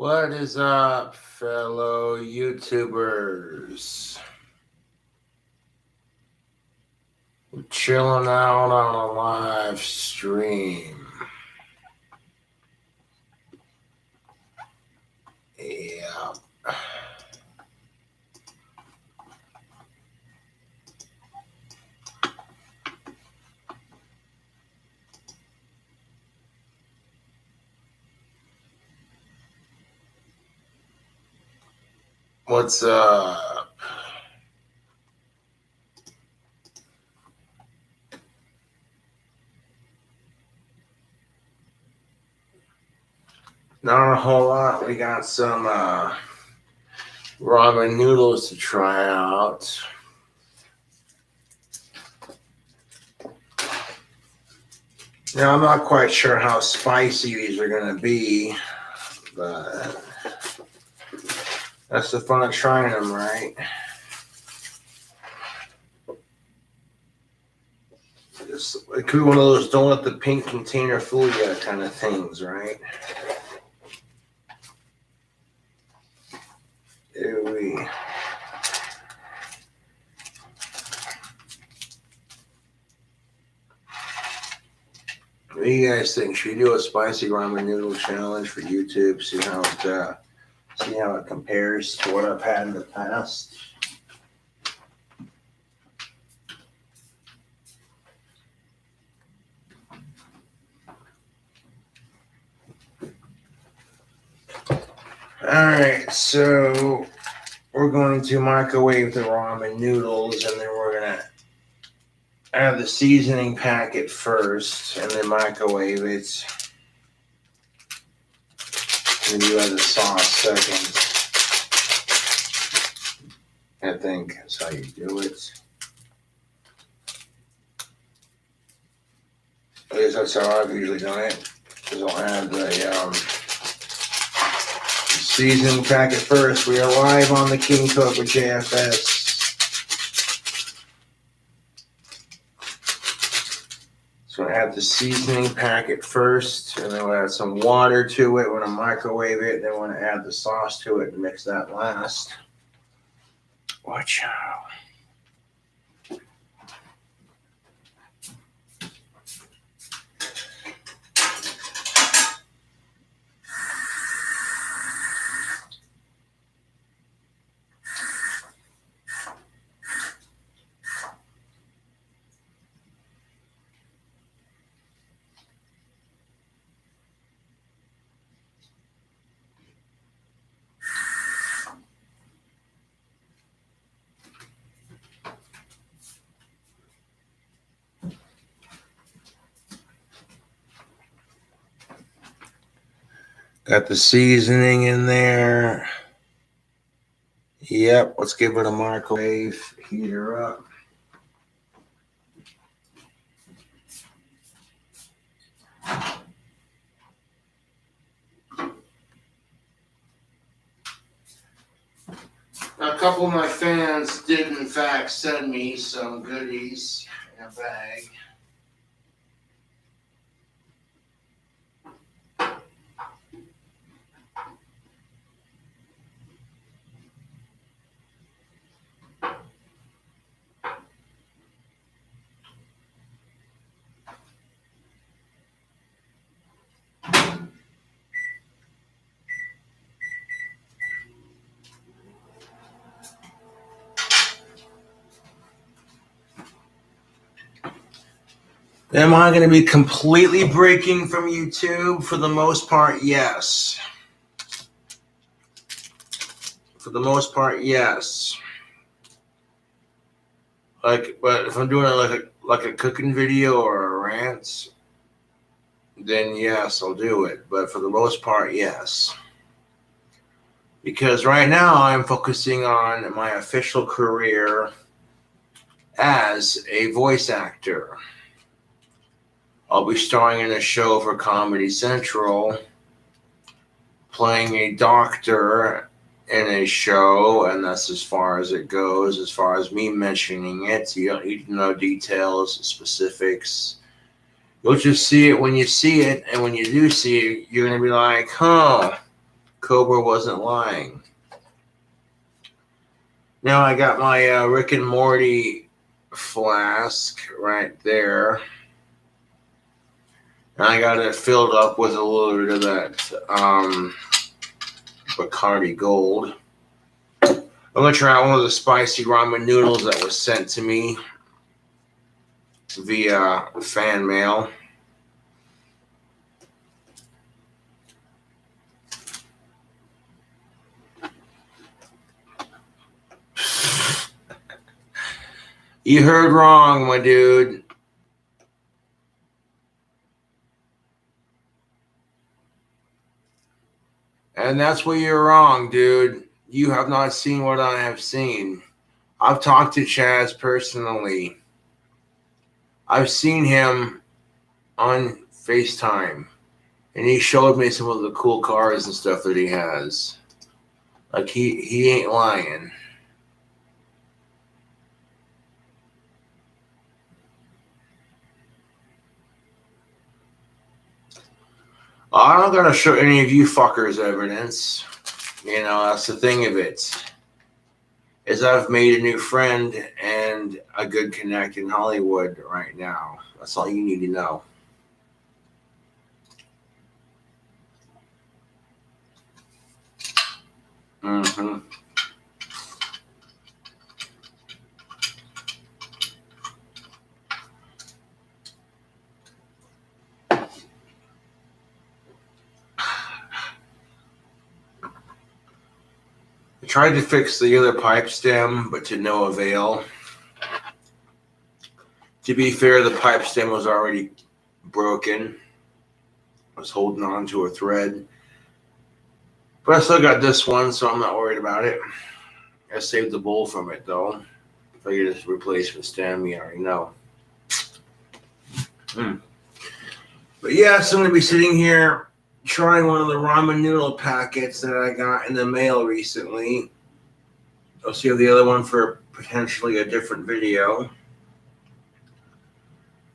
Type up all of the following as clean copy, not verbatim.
What is up, fellow YouTubers? We're chilling out on a live stream. Yeah. What's up? Not a whole lot. We got some ramen noodles to try out. Now, I'm not quite sure how spicy these are going to be, but that's the fun of trying them, right? It could be one of those don't let the pink container fool you kind of things, right? There we. What do you guys think? Should we do a spicy ramen noodle challenge for YouTube? See how it compares to what I've had in the past. All right, so we're going to microwave the ramen noodles, and then we're gonna add the seasoning packet first, and then microwave it. And you add the sauce second. I think that's how you do it. At least that's how I've usually done it. Because I'll add the seasoning packet first. We are live on the KINGCOBRAJFS. So I add the seasoning packet first, and then we'll add some water to it. We're going to microwave it, and then we're going to add the sauce to it and mix that last. Watch out. Got the seasoning in there. Yep, let's give it a microwave. Heat her up. Now, a couple of my fans did, in fact, send me some goodies in a bag. Am I going to be completely breaking from YouTube? For the most part, yes. For the most part, yes. But if I'm doing it like a cooking video or a rant, then yes, I'll do it. But for the most part, yes. Because right now I'm focusing on my official career as a voice actor. I'll be starring in a show for Comedy Central, playing a doctor in a show, and that's as far as it goes. As far as me mentioning it, you don't need to know details, specifics. You'll just see it when you see it, and when you do see it, you're going to be like, huh, Cobra wasn't lying. Now I got my Rick and Morty flask right there. And I got it filled up with a little bit of that Bacardi Gold. I'm going to try out one of the spicy ramen noodles that was sent to me via fan mail. You heard wrong, my dude. And that's where you're wrong, dude. You have not seen what I have seen. I've talked to Chaz personally. I've seen him on FaceTime. And he showed me some of the cool cars and stuff that he has. Like, he ain't lying. I'm not going to show any of you fuckers evidence. You know, that's the thing of it. Is I've made a new friend and a good connect in Hollywood right now. That's all you need to know. Mm-hmm. I tried to fix the other pipe stem, but to no avail. To be fair, the pipe stem was already broken. I was holding on to a thread. But I still got this one, so I'm not worried about it. I saved the bowl from it, though. If I get a replacement stem, you already know. But yeah, so I'm going to be sitting here trying one of the ramen noodle packets that I got in the mail recently. I'll save the other one for potentially a different video.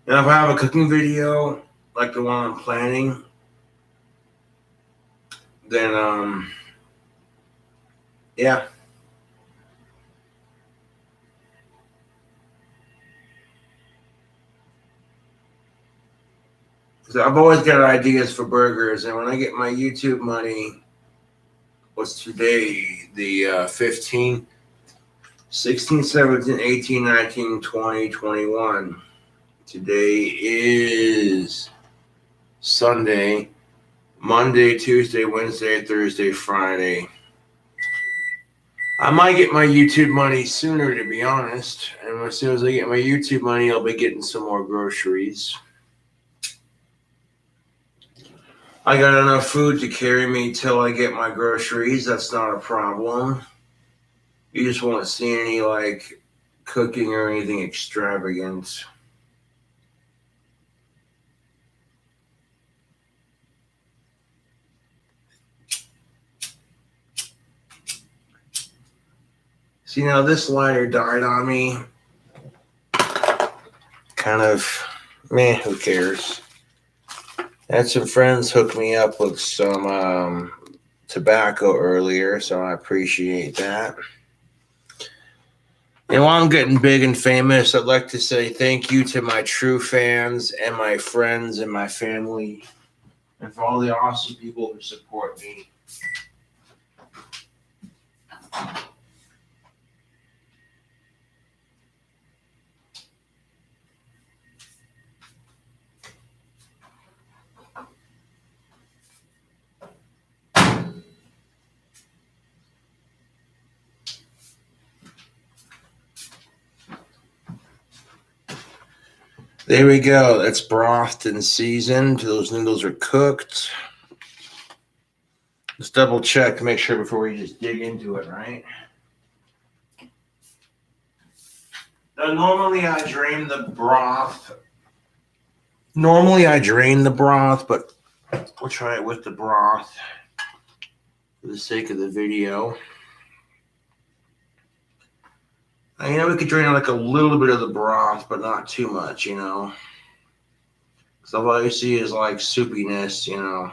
And if I have a cooking video, like the one I'm planning, then, yeah. So I've always got ideas for burgers, and when I get my YouTube money, what's today? The 15th, 16, 17, 18, 19, 20, 21. Today is Sunday, Monday, Tuesday, Wednesday, Thursday, Friday. I might get my YouTube money sooner, to be honest. And as soon as I get my YouTube money, I'll be getting some more groceries. I got enough food to carry me till I get my groceries. That's not a problem. You just won't see any, like, cooking or anything extravagant. See, now this lighter died on me. Kind of, meh, who cares? I had some friends hook me up with some tobacco earlier, so I appreciate that. And while I'm getting big and famous, I'd like to say thank you to my true fans and my friends and my family, and for all the awesome people who support me. There we go. That's brothed and seasoned. Those noodles are cooked. Let's double check to make sure before we just dig into it, right? Now, normally I drain the broth. But we'll try it with the broth for the sake of the video. Now, you know, we could drain like a little bit of the broth, but not too much, you know. So all you see is like soupiness, you know.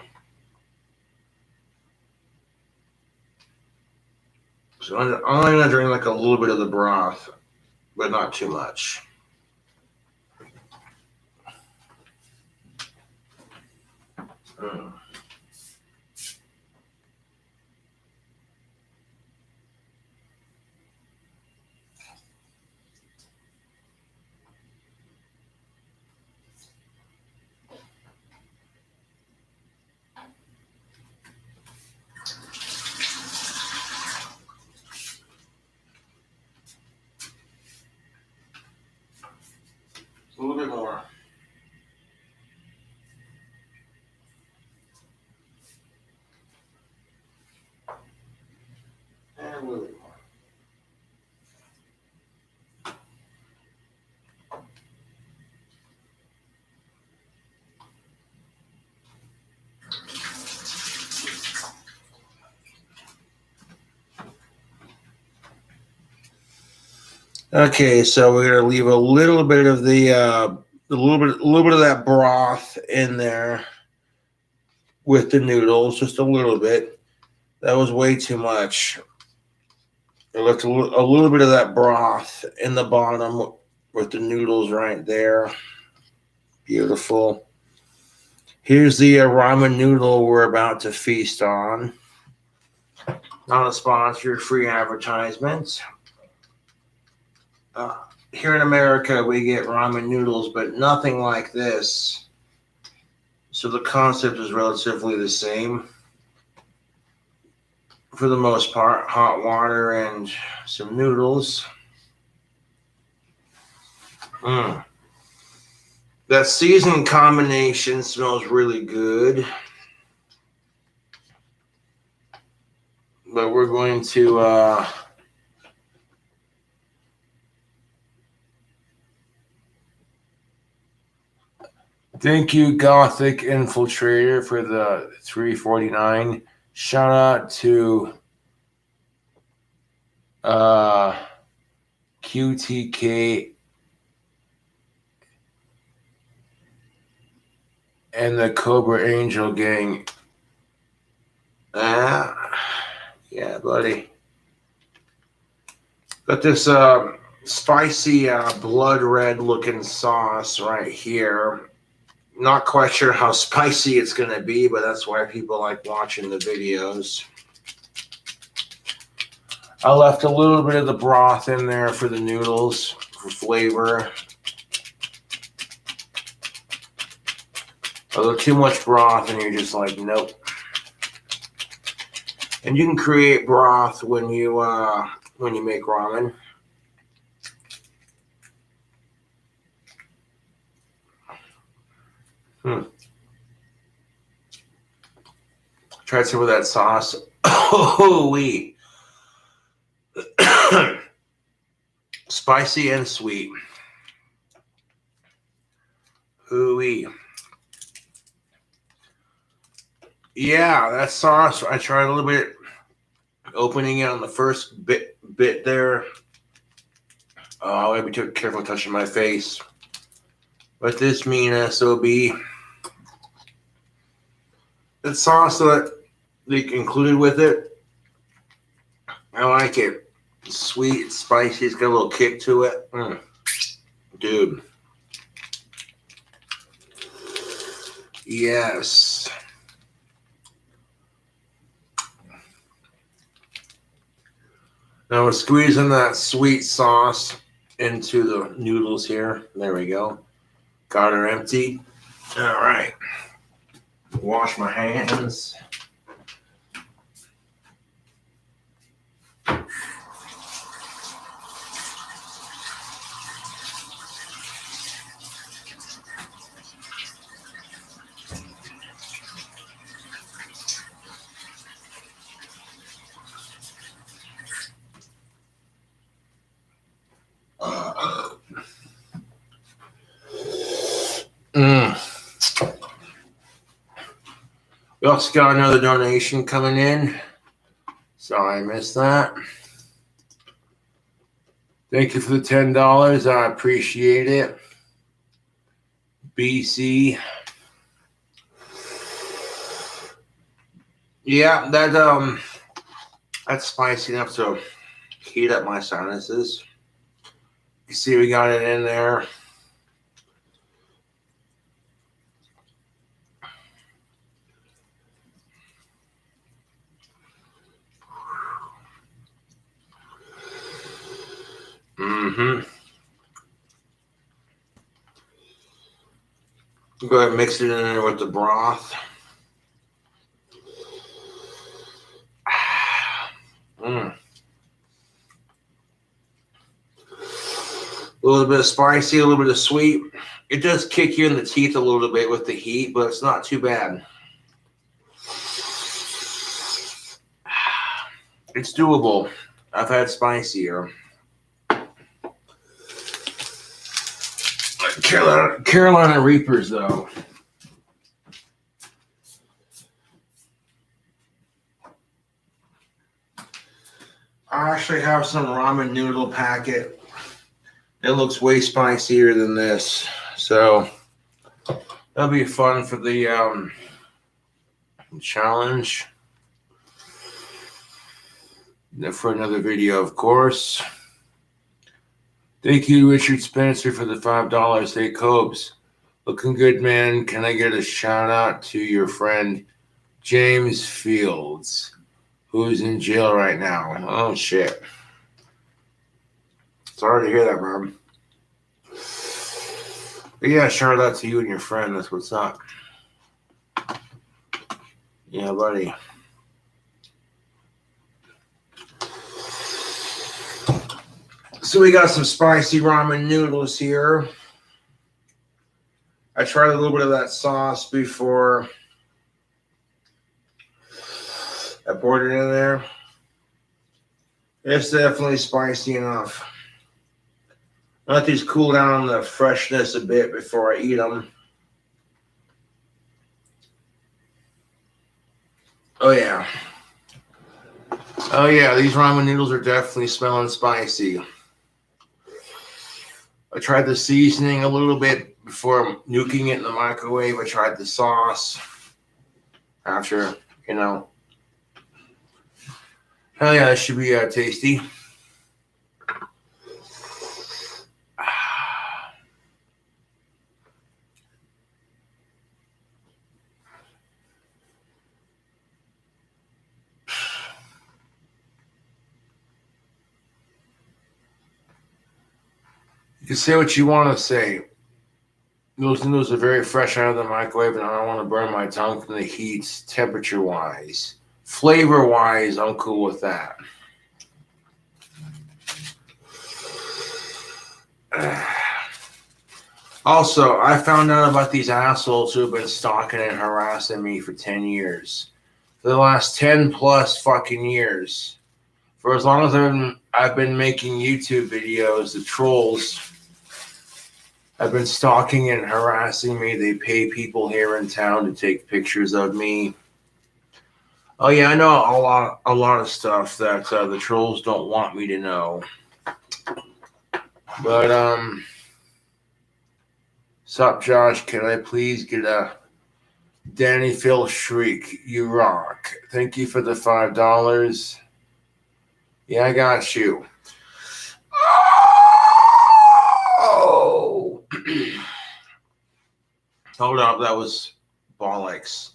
So I'm only going to drink like a little bit of the broth, but not too much. A little bit more. And a little bit more. Okay, so we're gonna leave a little bit of the a little bit of that broth in there with the noodles, just a little bit. That was way too much. I left a little bit of that broth in the bottom with the noodles right there. Beautiful. Here's the ramen noodle we're about to feast on. Not a sponsor, free advertisements. Here in America, we get ramen noodles, but nothing like this. So the concept is relatively the same. For the most part, hot water and some noodles. That seasoning combination smells really good. But we're going to thank you, Gothic Infiltrator, for the $3.49. Shout out to QTK and the Cobra Angel gang. Yeah, buddy. Got this spicy blood red looking sauce right here. Not quite sure how spicy it's going to be, but that's why people like watching the videos. I left a little bit of the broth in there for the noodles for flavor. A little too much broth and you're just like, nope. And you can create broth when you make ramen. Tried some of that sauce. Holy. Spicy and sweet. Hooey. Yeah, that sauce, I tried a little bit opening it on the first bit there. Oh, I gotta be careful touching my face. But this mean SOB. The sauce that they included with it, I like it. Sweet, spicy, it's got a little kick to it. Dude. Yes. Now we're squeezing that sweet sauce into the noodles here. There we go. Got her empty. All right. Wash my hands. We also got another donation coming in. Sorry I missed that. Thank you for the $10. I appreciate it. BC. Yeah, that's spicy enough to heat up my sinuses. You see we got it in there. Mm-hmm. Go ahead and mix it in there with the broth. Mm. A little bit of spicy, a little bit of sweet. It does kick you in the teeth a little bit with the heat, but it's not too bad. It's doable. I've had spicier. Carolina Reapers, though. I actually have some ramen noodle packet. It looks way spicier than this, so that'll be fun for the challenge. For another video, of course. Thank you, Richard Spencer, for the $5. Hey, Cobes. Looking good, man. Can I get a shout out to your friend James Fields, who's in jail right now? Oh, shit. Sorry to hear that, man. But yeah, shout out to you and your friend. That's what's up. Yeah, buddy. So we got some spicy ramen noodles here. I tried a little bit of that sauce before I poured it in there. It's definitely spicy enough. Let these cool down on the freshness a bit before I eat them. Oh yeah. Oh yeah, these ramen noodles are definitely smelling spicy. I tried the seasoning a little bit before nuking it in the microwave. I tried the sauce after, you know. Hell yeah, that should be tasty. You can say what you want to say. Those noodles are very fresh out of the microwave, and I don't want to burn my tongue from the heat, temperature-wise. Flavor-wise, I'm cool with that. Also, I found out about these assholes who have been stalking and harassing me for 10 years. For the last 10 plus fucking years. For as long as I've been making YouTube videos, the trolls have been stalking and harassing me. They pay people here in town to take pictures of me. Oh yeah, I know a lot of stuff that the trolls don't want me to know. But sup, Josh? Can I please get a Danny Phil shriek? You rock. Thank you for the $5. Yeah, I got you. Oh! Hold up, that was bollocks.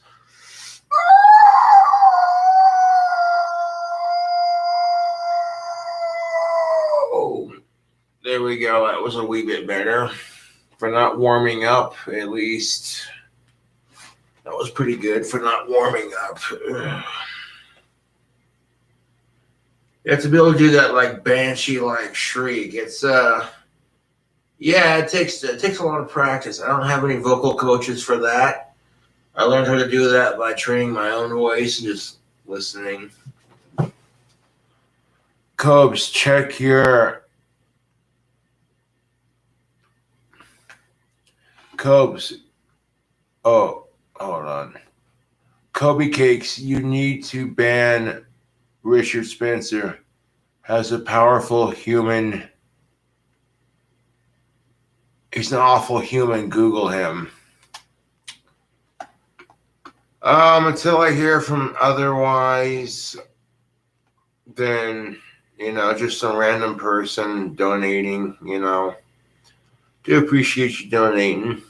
Oh! There we go. That was a wee bit better. For not warming up, at least. That was pretty good for not warming up. You have to be able to do that like banshee-like shriek. It's yeah, it takes a lot of practice. I don't have any vocal coaches for that. I learned how to do that by training my own voice and just listening. Cobes, check your Cobes. Oh, hold on. Kobe Cakes, you need to ban Richard Spencer. Has a powerful human. He's an awful human. Google him. Until I hear from otherwise, then You know, just some random person donating, you know. Do appreciate you donating.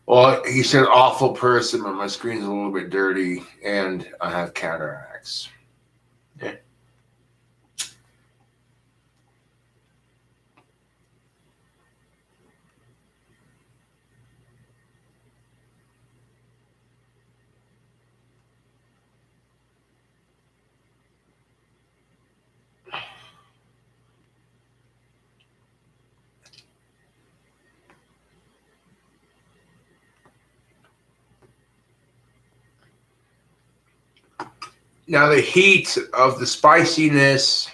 Well, he said awful person, but my screen's a little bit dirty and I have cataracts. Yeah. Now the heat of the spiciness,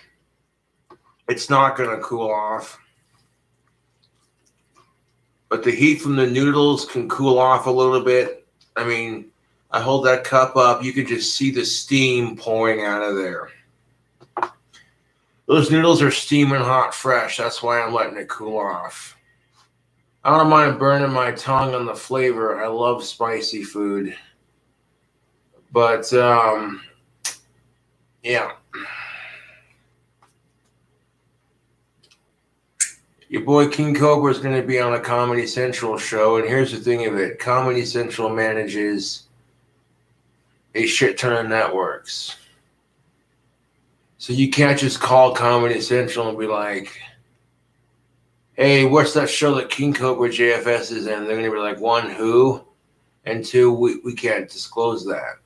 it's not going to cool off. But the heat from the noodles can cool off a little bit. I mean, I hold that cup up, you can just see the steam pouring out of there. Those noodles are steaming hot fresh. That's why I'm letting it cool off. I don't mind burning my tongue on the flavor. I love spicy food. But, yeah. Your boy King Cobra is going to be on a Comedy Central show. And here's the thing of it. Comedy Central manages a shit ton of networks. So you can't just call Comedy Central and be like, hey, what's that show that King Cobra JFS is in? They're going to be like, one, who? And two, we can't disclose that.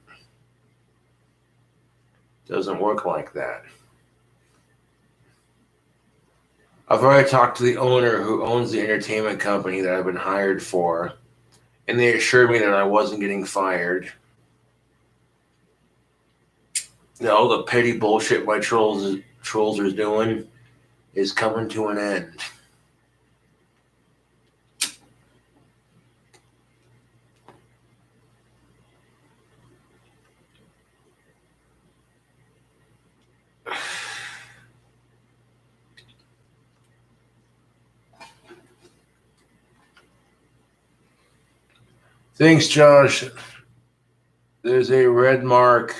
Doesn't work like that. I've already talked to the owner who owns the entertainment company that I've been hired for, and they assured me that I wasn't getting fired. You know, all the petty bullshit my trolls are doing is coming to an end. Thanks, Josh. There's a red mark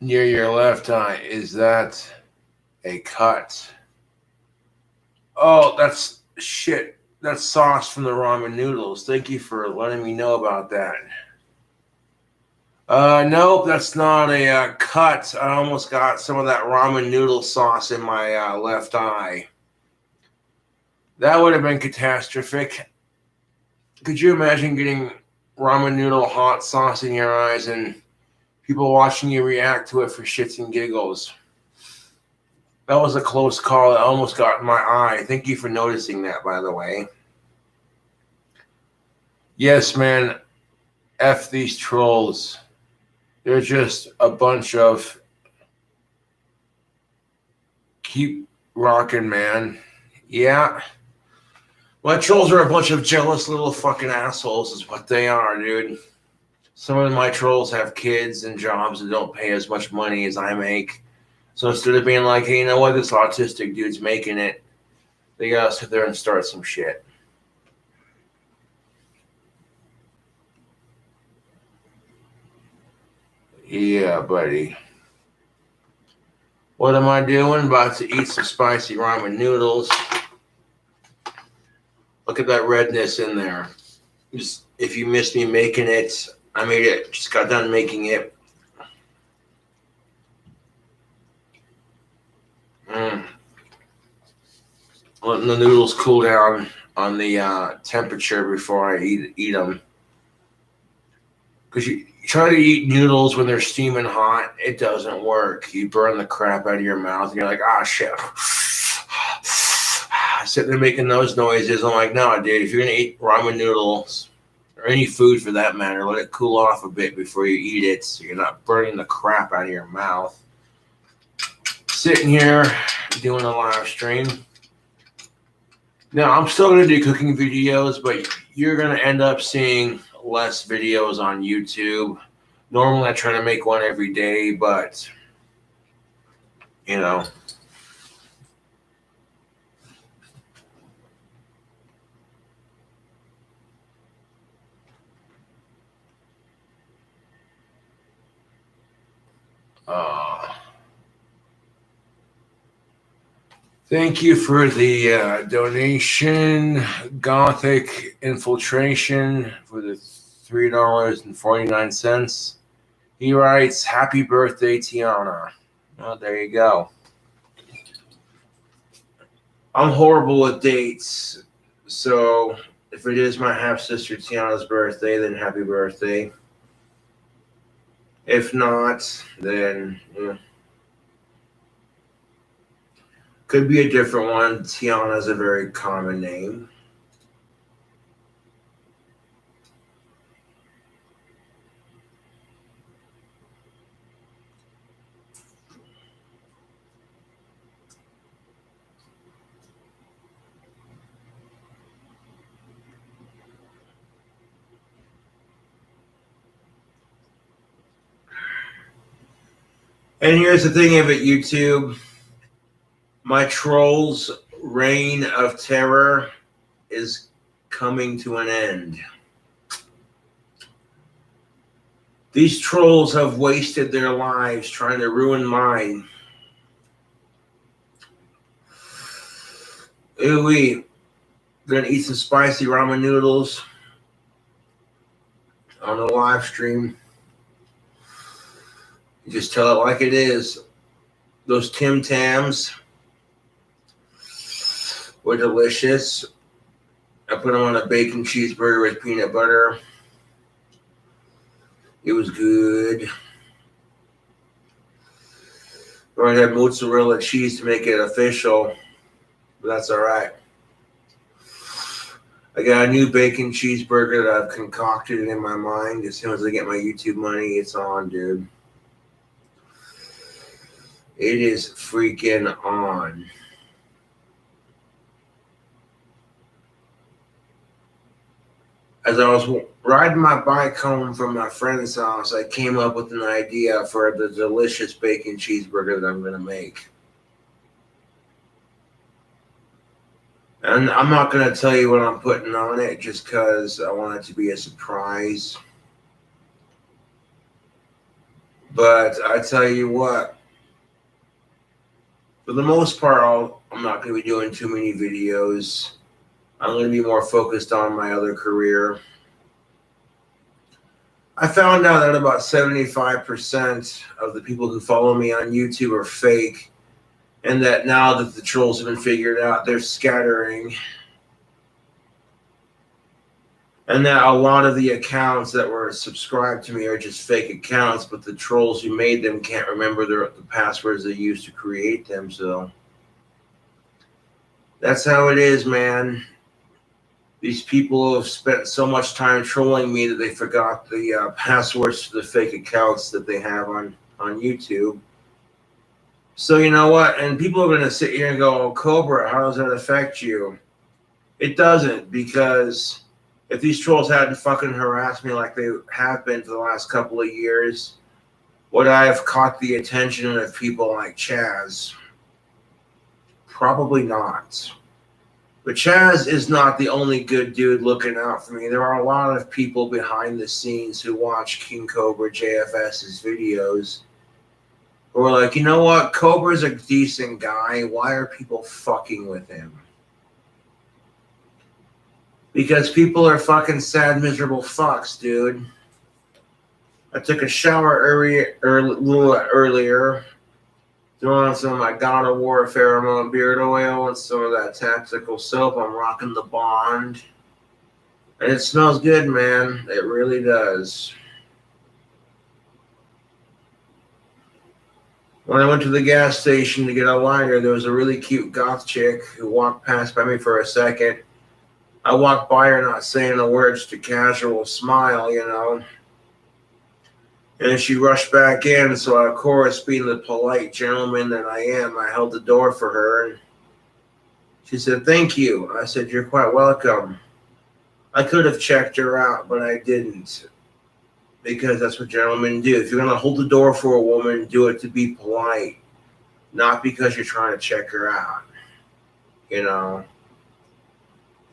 near your left eye. Is that a cut? Oh, that's shit. That's sauce from the ramen noodles. Thank you for letting me know about that. Nope, that's not a cut. I almost got some of that ramen noodle sauce in my left eye. That would have been catastrophic. Could you imagine getting ramen noodle hot sauce in your eyes and people watching you react to it for shits and giggles? That was a close call. It almost got in my eye. Thank you for noticing that, by the way. Yes, man. F these trolls. They're just a bunch of keep rocking, man. Yeah. My trolls are a bunch of jealous little fucking assholes is what they are, dude. Some of my trolls have kids and jobs that don't pay as much money as I make. So instead of being like, hey, you know what, this autistic dude's making it, they gotta sit there and start some shit. Yeah, buddy. What am I doing? About to eat some spicy ramen noodles. Look at that redness in there. Just, if you missed me making it, I made it. Just got done making it. Letting the noodles cool down on the temperature before I eat them. Because you try to eat noodles when they're steaming hot, it doesn't work. You burn the crap out of your mouth, and you're like, ah, shit. Sitting there making those noises. I'm like, no, dude, if you're going to eat ramen noodles, or any food for that matter, let it cool off a bit before you eat it so you're not burning the crap out of your mouth. Sitting here doing a live stream. Now, I'm still going to do cooking videos, but you're going to end up seeing less videos on YouTube. Normally, I try to make one every day, but, you know. Thank you for the donation, Gothic Infiltration, for the $3.49. He writes, "Happy birthday, Tiana." Oh, there you go. I'm horrible with dates, so if it is my half-sister Tiana's birthday, then happy birthday. If not, then could be a different one. Tiana is a very common name. And here's the thing of it, YouTube. My trolls' reign of terror is coming to an end. These trolls have wasted their lives trying to ruin mine. Ooh-wee. Gonna eat some spicy ramen noodles on the live stream. You just tell it like it is. Those Tim Tams were delicious. I put them on a bacon cheeseburger with peanut butter. It was good. I had mozzarella cheese to make it official, but that's all right. I got a new bacon cheeseburger that I've concocted in my mind. As soon as I get my YouTube money, it's on, dude. It is freaking on. As I was riding my bike home from my friend's house, I came up with an idea for the delicious bacon cheeseburger that I'm going to make. And I'm not going to tell you what I'm putting on it just because I want it to be a surprise. But I tell you what, for the most part, I'm not going to be doing too many videos. I'm going to be more focused on my other career. I found out that about 75% of the people who follow me on YouTube are fake, and that now that the trolls have been figured out, they're scattering. And that a lot of the accounts that were subscribed to me are just fake accounts, but the trolls who made them can't remember the passwords they used to create them. So that's how it is, man. These people have spent so much time trolling me that they forgot the passwords to the fake accounts that they have on YouTube. So you know what? And people are going to sit here and go, "Oh, Cobra, how does that affect you?" It doesn't, because if these trolls hadn't fucking harassed me like they have been for the last couple of years, would I have caught the attention of people like Chaz? Probably not. But Chaz is not the only good dude looking out for me. There are a lot of people behind the scenes who watch King Cobra JFS's videos who are like, you know what? Cobra's a decent guy. Why are people fucking with him? Because people are fucking sad, miserable fucks, dude. I took a shower earlier, threw on some of my God of War pheromone beard oil and some of that tactical soap. I'm rocking the Bond. And it smells good, man. It really does. When I went to the gas station to get a lighter, there was a really cute goth chick who walked past by me for a second. I walked by her not saying a word, just a casual smile, you know. And she rushed back in, so of course, being the polite gentleman that I am, I held the door for her. And she said, "Thank you." I said, "You're quite welcome." I could have checked her out, but I didn't. Because that's what gentlemen do. If you're going to hold the door for a woman, do it to be polite. Not because you're trying to check her out. You know.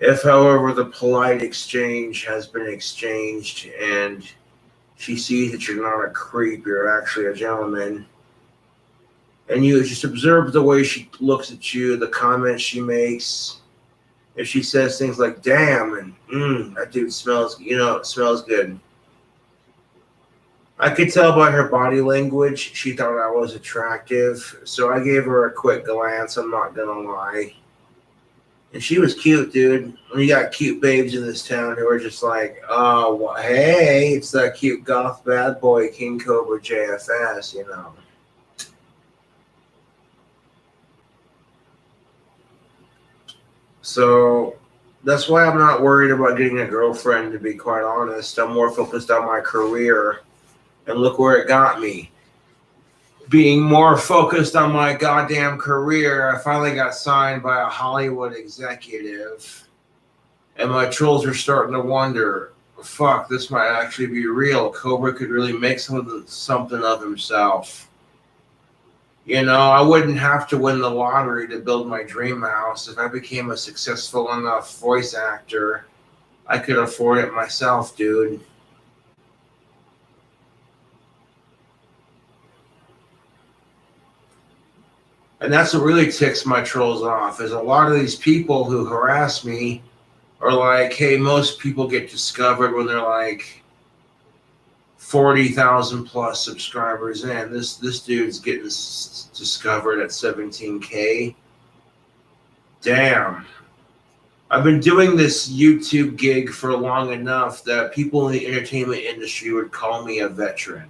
If, however, the polite exchange has been exchanged and she sees that you're not a creep, you're actually a gentleman, And you just observe the way she looks at you, the comments she makes. If she says things like, damn, and that dude smells, it smells good. I could tell by her body language she thought I was attractive, so I gave her a quick glance, I'm not gonna lie. And she was cute, dude. We got cute babes in this town who are just like, oh, well, hey, it's that cute goth bad boy, King Cobra JFS, So that's why I'm not worried about getting a girlfriend, to be quite honest. I'm more focused on my career. And look where it got me. Being more focused on my goddamn career, I finally got signed by a Hollywood executive. And my trolls are starting to wonder, fuck, this might actually be real. Cobra could really make something of himself. I wouldn't have to win the lottery to build my dream house. If I became a successful enough voice actor, I could afford it myself, dude. And that's what really ticks my trolls off, is a lot of these people who harass me are like, hey, most people get discovered when they're like 40,000 plus subscribers in. This dude's getting discovered at 17K. Damn. I've been doing this YouTube gig for long enough that people in the entertainment industry would call me a veteran.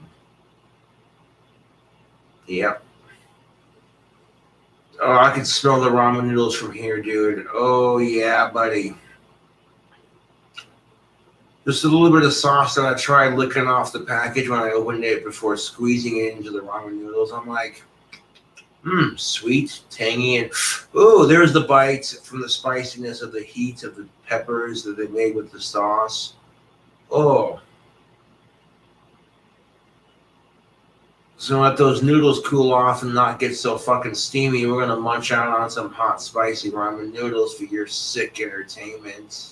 Yep. Oh, I can smell the ramen noodles from here, dude. Oh, yeah, buddy. Just a little bit of sauce that I tried licking off the package when I opened it before squeezing it into the ramen noodles. I'm like, sweet, tangy, and oh, there's the bite from the spiciness of the heat of the peppers that they made with the sauce. Oh. So let those noodles cool off and not get so fucking steamy. We're gonna munch out on some hot, spicy ramen noodles for your sick entertainment.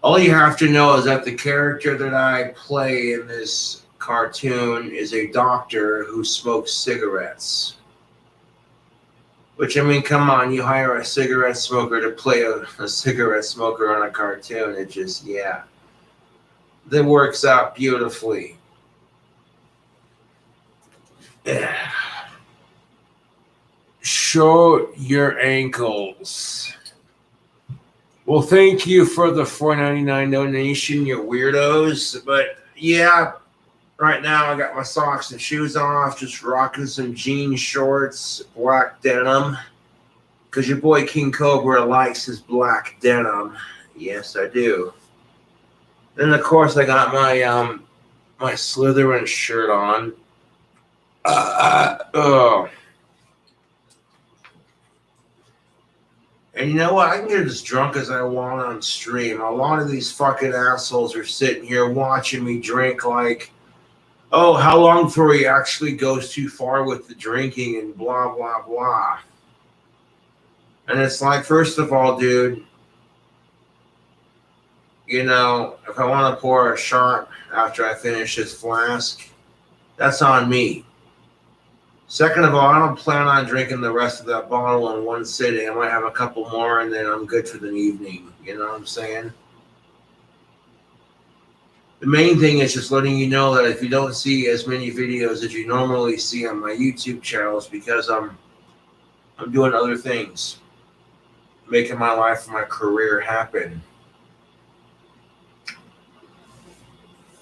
All you have to know is that the character that I play in this cartoon is a doctor who smokes cigarettes. Which, I mean, come on, you hire a cigarette smoker to play a cigarette smoker on a cartoon. It just, yeah. That works out beautifully. Show your ankles. Well, thank you for the $4.99 donation, you weirdos. But yeah, right now I got my socks and shoes off, just rocking some jean shorts, black denim. Because your boy King Cobra likes his black denim. Yes, I do. Then of course I got my my Slytherin shirt on. And you know what? I can get as drunk as I want on stream. A lot of these fucking assholes are sitting here watching me drink like, oh, how long before he actually goes too far with the drinking and blah, blah, blah. And it's like, first of all, dude, if I want to pour a shot after I finish this flask, that's on me. Second of all, I don't plan on drinking the rest of that bottle in one sitting. I might have a couple more and then I'm good for the evening. You know what I'm saying? The main thing is just letting you know that if you don't see as many videos as you normally see on my YouTube channels, because I'm doing other things, making my life and my career happen.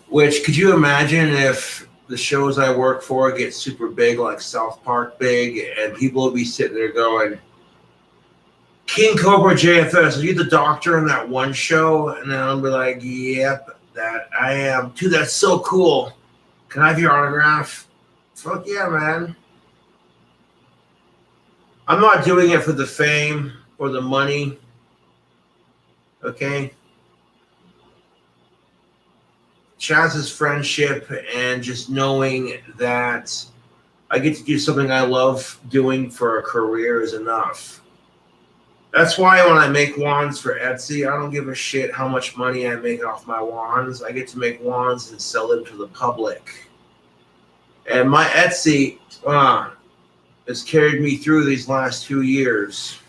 Which, could you imagine if the shows I work for get super big, like South Park big, and people will be sitting there going, King Cobra JFS, are you the doctor in that one show? And then I'll be like, yep, that I am. Dude, that's so cool. Can I have your autograph? Fuck yeah, man. I'm not doing it for the fame or the money. Okay? Chaz's friendship and just knowing that I get to do something I love doing for a career is enough. That's why when I make wands for Etsy, I don't give a shit how much money I make off my wands. I get to make wands and sell them to the public. And my Etsy has carried me through these last 2 years.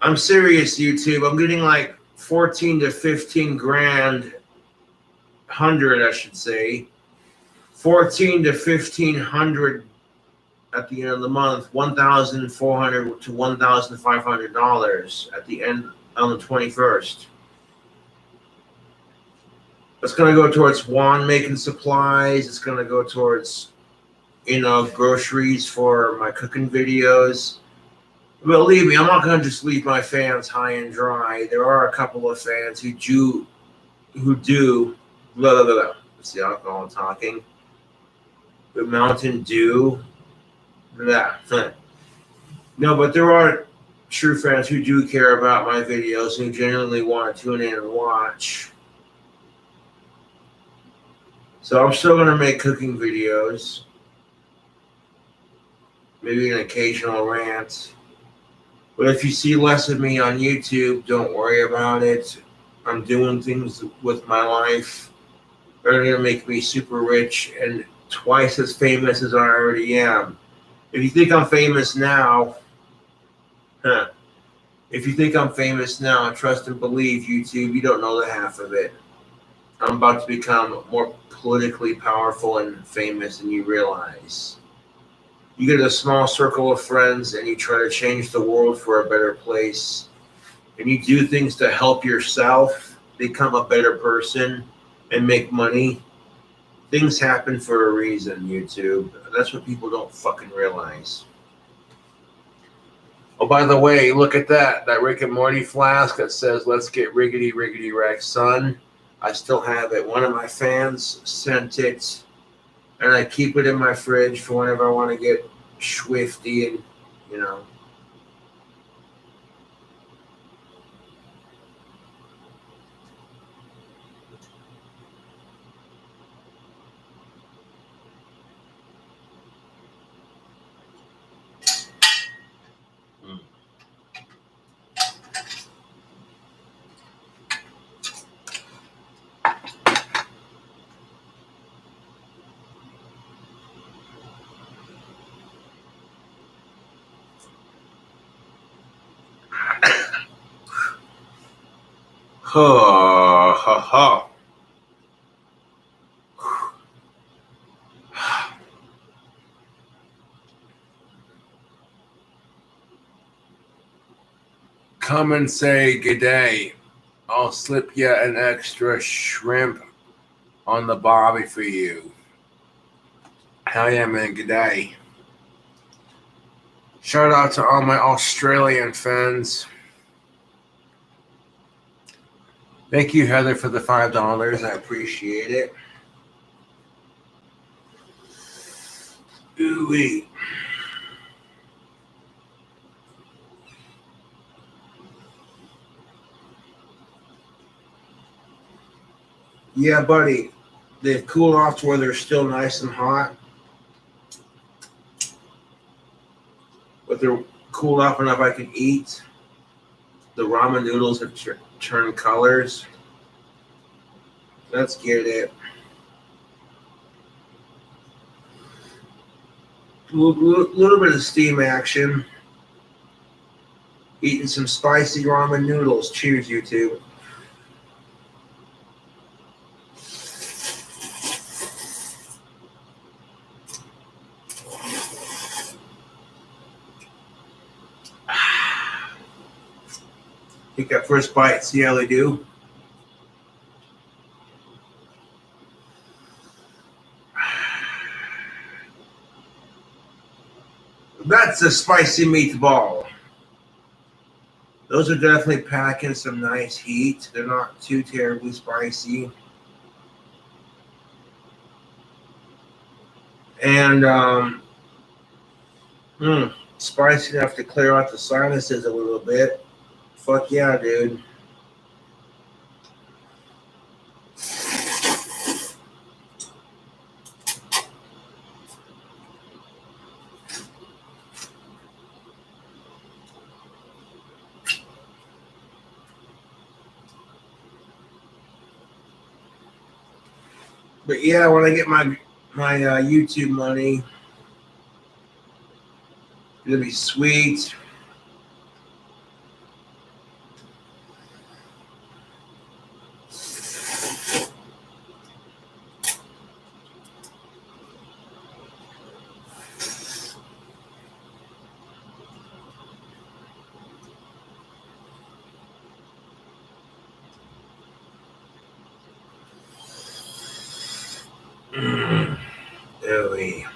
I'm serious, YouTube. I'm getting like 14 to 15 grand, 100, I should say. 14 to 1500 at the end of the month, $1,400 to $1,500 at the end on the 21st. It's going to go towards wand making supplies. It's going to go towards, groceries for my cooking videos. Believe me, I'm not going to just leave my fans high and dry. There are a couple of fans who do blah, blah, blah, blah. It's the alcohol talking. The Mountain Dew. Blah. No, but there are true fans who do care about my videos and genuinely want to tune in and watch. So I'm still going to make cooking videos. Maybe an occasional rant. But if you see less of me on YouTube, don't worry about it. I'm doing things with my life that are going to make me super rich and twice as famous as I already am. If you think I'm famous now, trust and believe, YouTube, you don't know the half of it. I'm about to become more politically powerful and famous than you realize. You get a small circle of friends and you try to change the world for a better place. And you do things to help yourself become a better person and make money. Things happen for a reason, YouTube. That's what people don't fucking realize. Oh, by the way, look at that Rick and Morty flask that says, "Let's get riggedy, riggedy, wreck, son." I still have it. One of my fans sent it, and I keep it in my fridge for whenever I want to get swifty and, ha ha ha. Come and say g'day. I'll slip you an extra shrimp on the bobby for you. Hell yeah, man, g'day. Shout out to all my Australian fans. Thank you, Heather, for the $5. I appreciate it. Ooh-wee. Yeah, buddy. They've cooled off to where they're still nice and hot. But they're cooled off enough I can eat. The ramen noodles have turned colors. Let's get it. A little bit of steam action. Eating some spicy ramen noodles. Cheers, YouTube. Take that first bite, see how they do. That's a spicy meatball. Those are definitely packing some nice heat. They're not too terribly spicy. And spicy enough to clear out the sinuses a little bit. Fuck yeah, dude. But yeah, when I get my YouTube money, it'll be sweet. Really.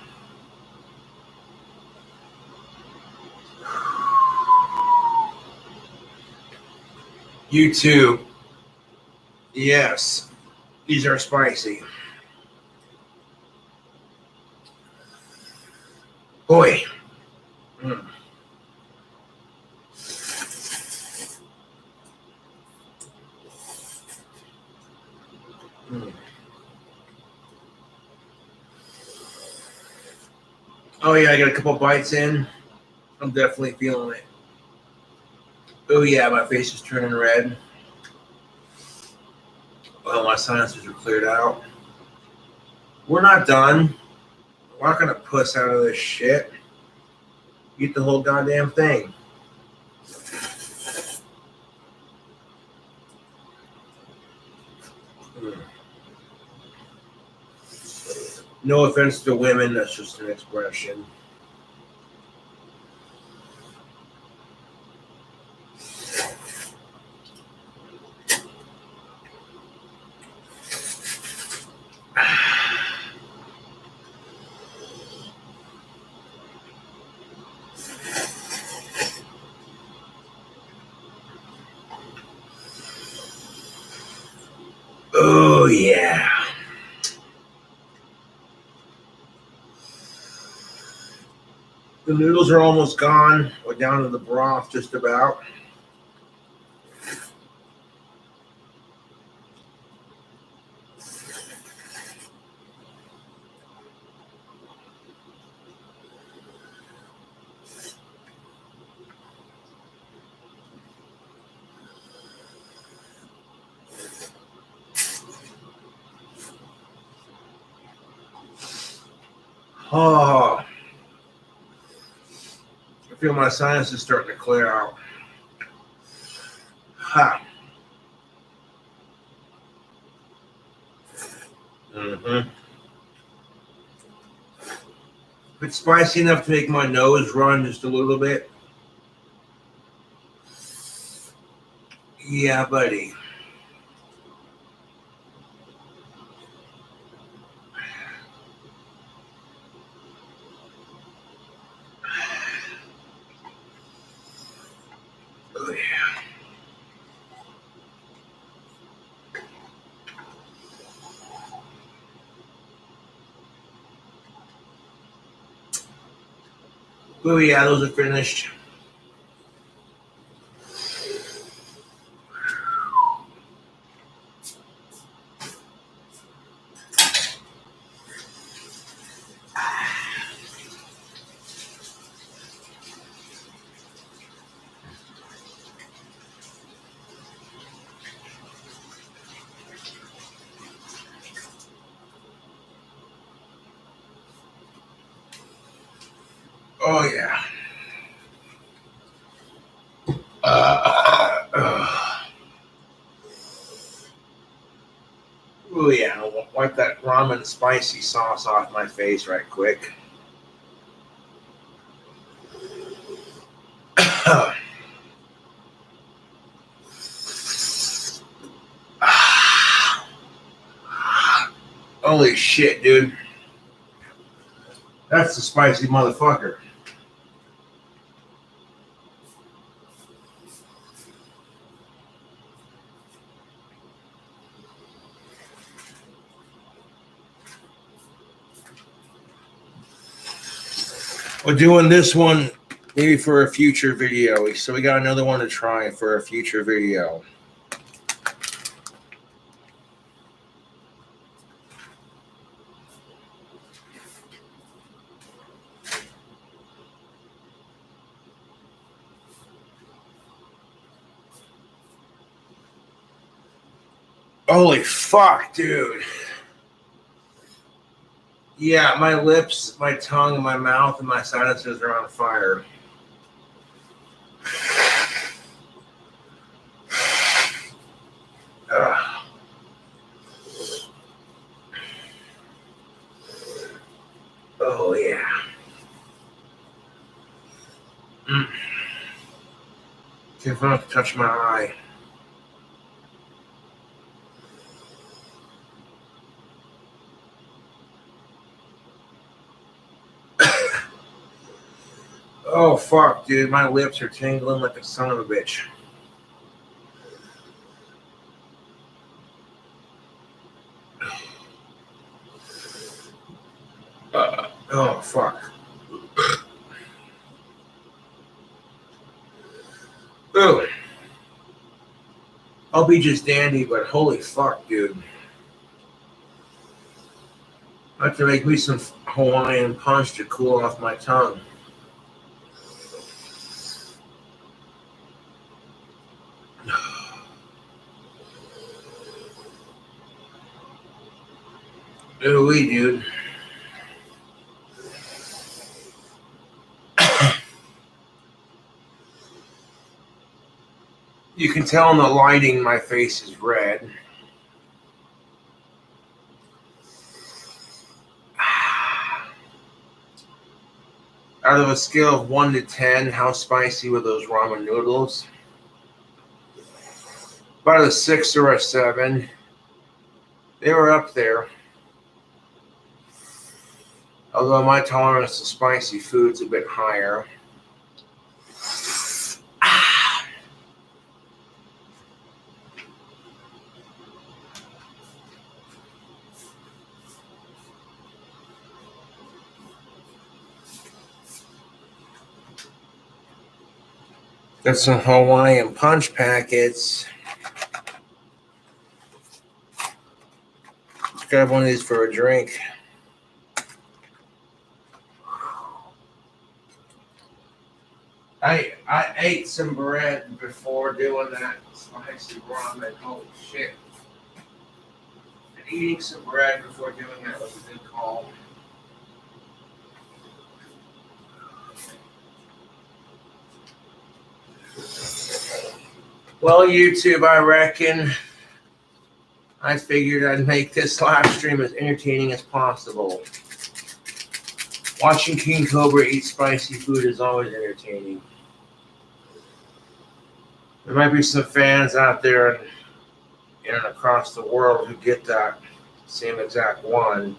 YouTube. Yes. These are spicy. Boy. Mm. Mm. Oh yeah, I got a couple bites in. I'm definitely feeling it. Oh yeah, my face is turning red. Well, my sinuses are cleared out. We're not done. We're not gonna puss out of this shit. Eat the whole goddamn thing. Mm. No offense to women, that's just an expression. Oh yeah. The noodles are almost gone. We're down to the broth just about. Oh, I feel my sinuses starting to clear out. Ha. Mm-hmm. If it's spicy enough to make my nose run just a little bit, yeah, buddy. Oh yeah. Oh yeah, those are finished. Oh yeah. Oh yeah. I'll wipe that ramen spicy sauce off my face right quick. Holy shit, dude. That's the spicy motherfucker. We're doing this one maybe for a future video. So we got another one to try for a future video. Holy fuck, dude. Yeah, my lips, my tongue, my mouth, and my sinuses are on fire. Oh, yeah. Careful not to touch my eye. Oh, fuck, dude. My lips are tingling like a son of a bitch. Oh, fuck. Ooh. I'll be just dandy, but holy fuck, dude. I have to make me some Hawaiian punch to cool off my tongue. Ooh-wee, dude. You can tell in the lighting my face is red. Out of a scale of 1 to 10, how spicy were those ramen noodles? About a 6 or a 7. They were up there. Although my tolerance to spicy food's a bit higher. Got some Hawaiian punch packets. Grab one of these for a drink. I ate some bread before doing that spicy ramen. Holy shit. And eating some bread before doing that was a good call. Well, YouTube, I reckon I figured I'd make this live stream as entertaining as possible. Watching King Cobra eat spicy food is always entertaining. There might be some fans out there and across the world who get that same exact one.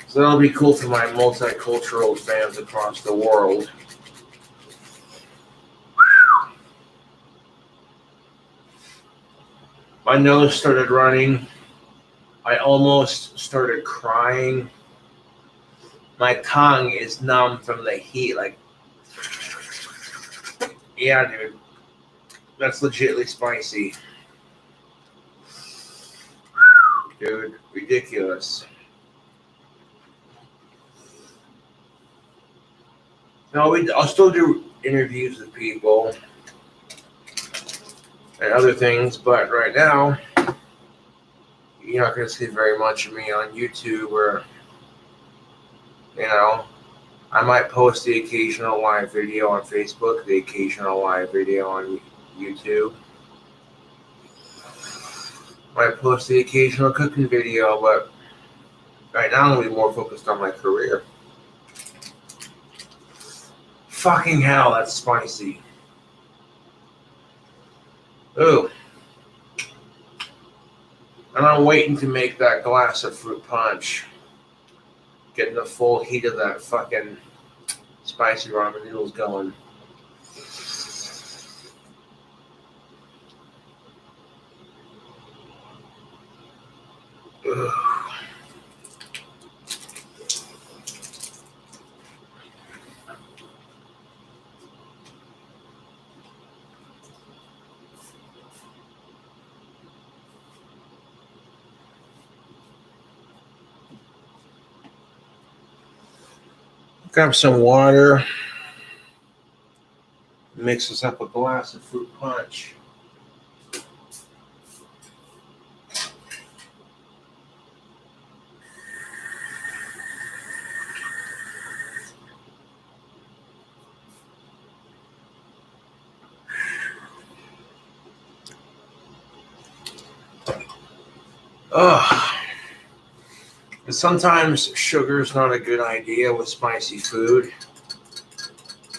So that'll be cool for my multicultural fans across the world. My nose started running. I almost started crying. My tongue is numb from the heat. Like, yeah, dude. That's legitimately spicy. Dude, ridiculous. No, I'll still do interviews with people and other things, but right now, you're not going to see very much of me on YouTube or, you know, I might post the occasional live video on Facebook, the occasional live video on YouTube. Might post the occasional cooking video, but right now I'm going to be more focused on my career. Fucking hell, that's spicy. Ooh. And I'm waiting to make that glass of fruit punch. Getting the full heat of that fucking spicy ramen noodles going. Ugh. Grab some water. Mix us up a glass of fruit punch. Ugh. And sometimes sugar is not a good idea with spicy food,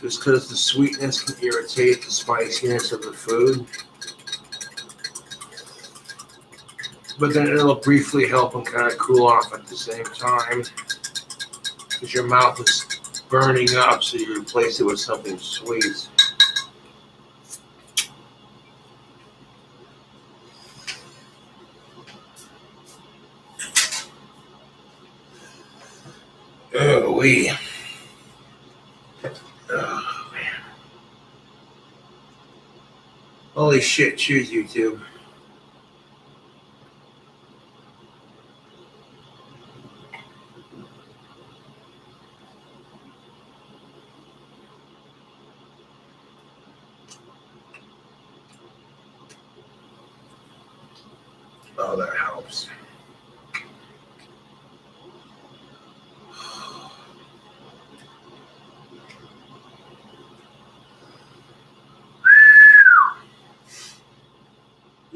just because the sweetness can irritate the spiciness of the food. But then it'll briefly help and kind of cool off at the same time, because your mouth is burning up, so you replace it with something sweet. Oh, oh, man. Holy shit, choose YouTube. Oh, that helps.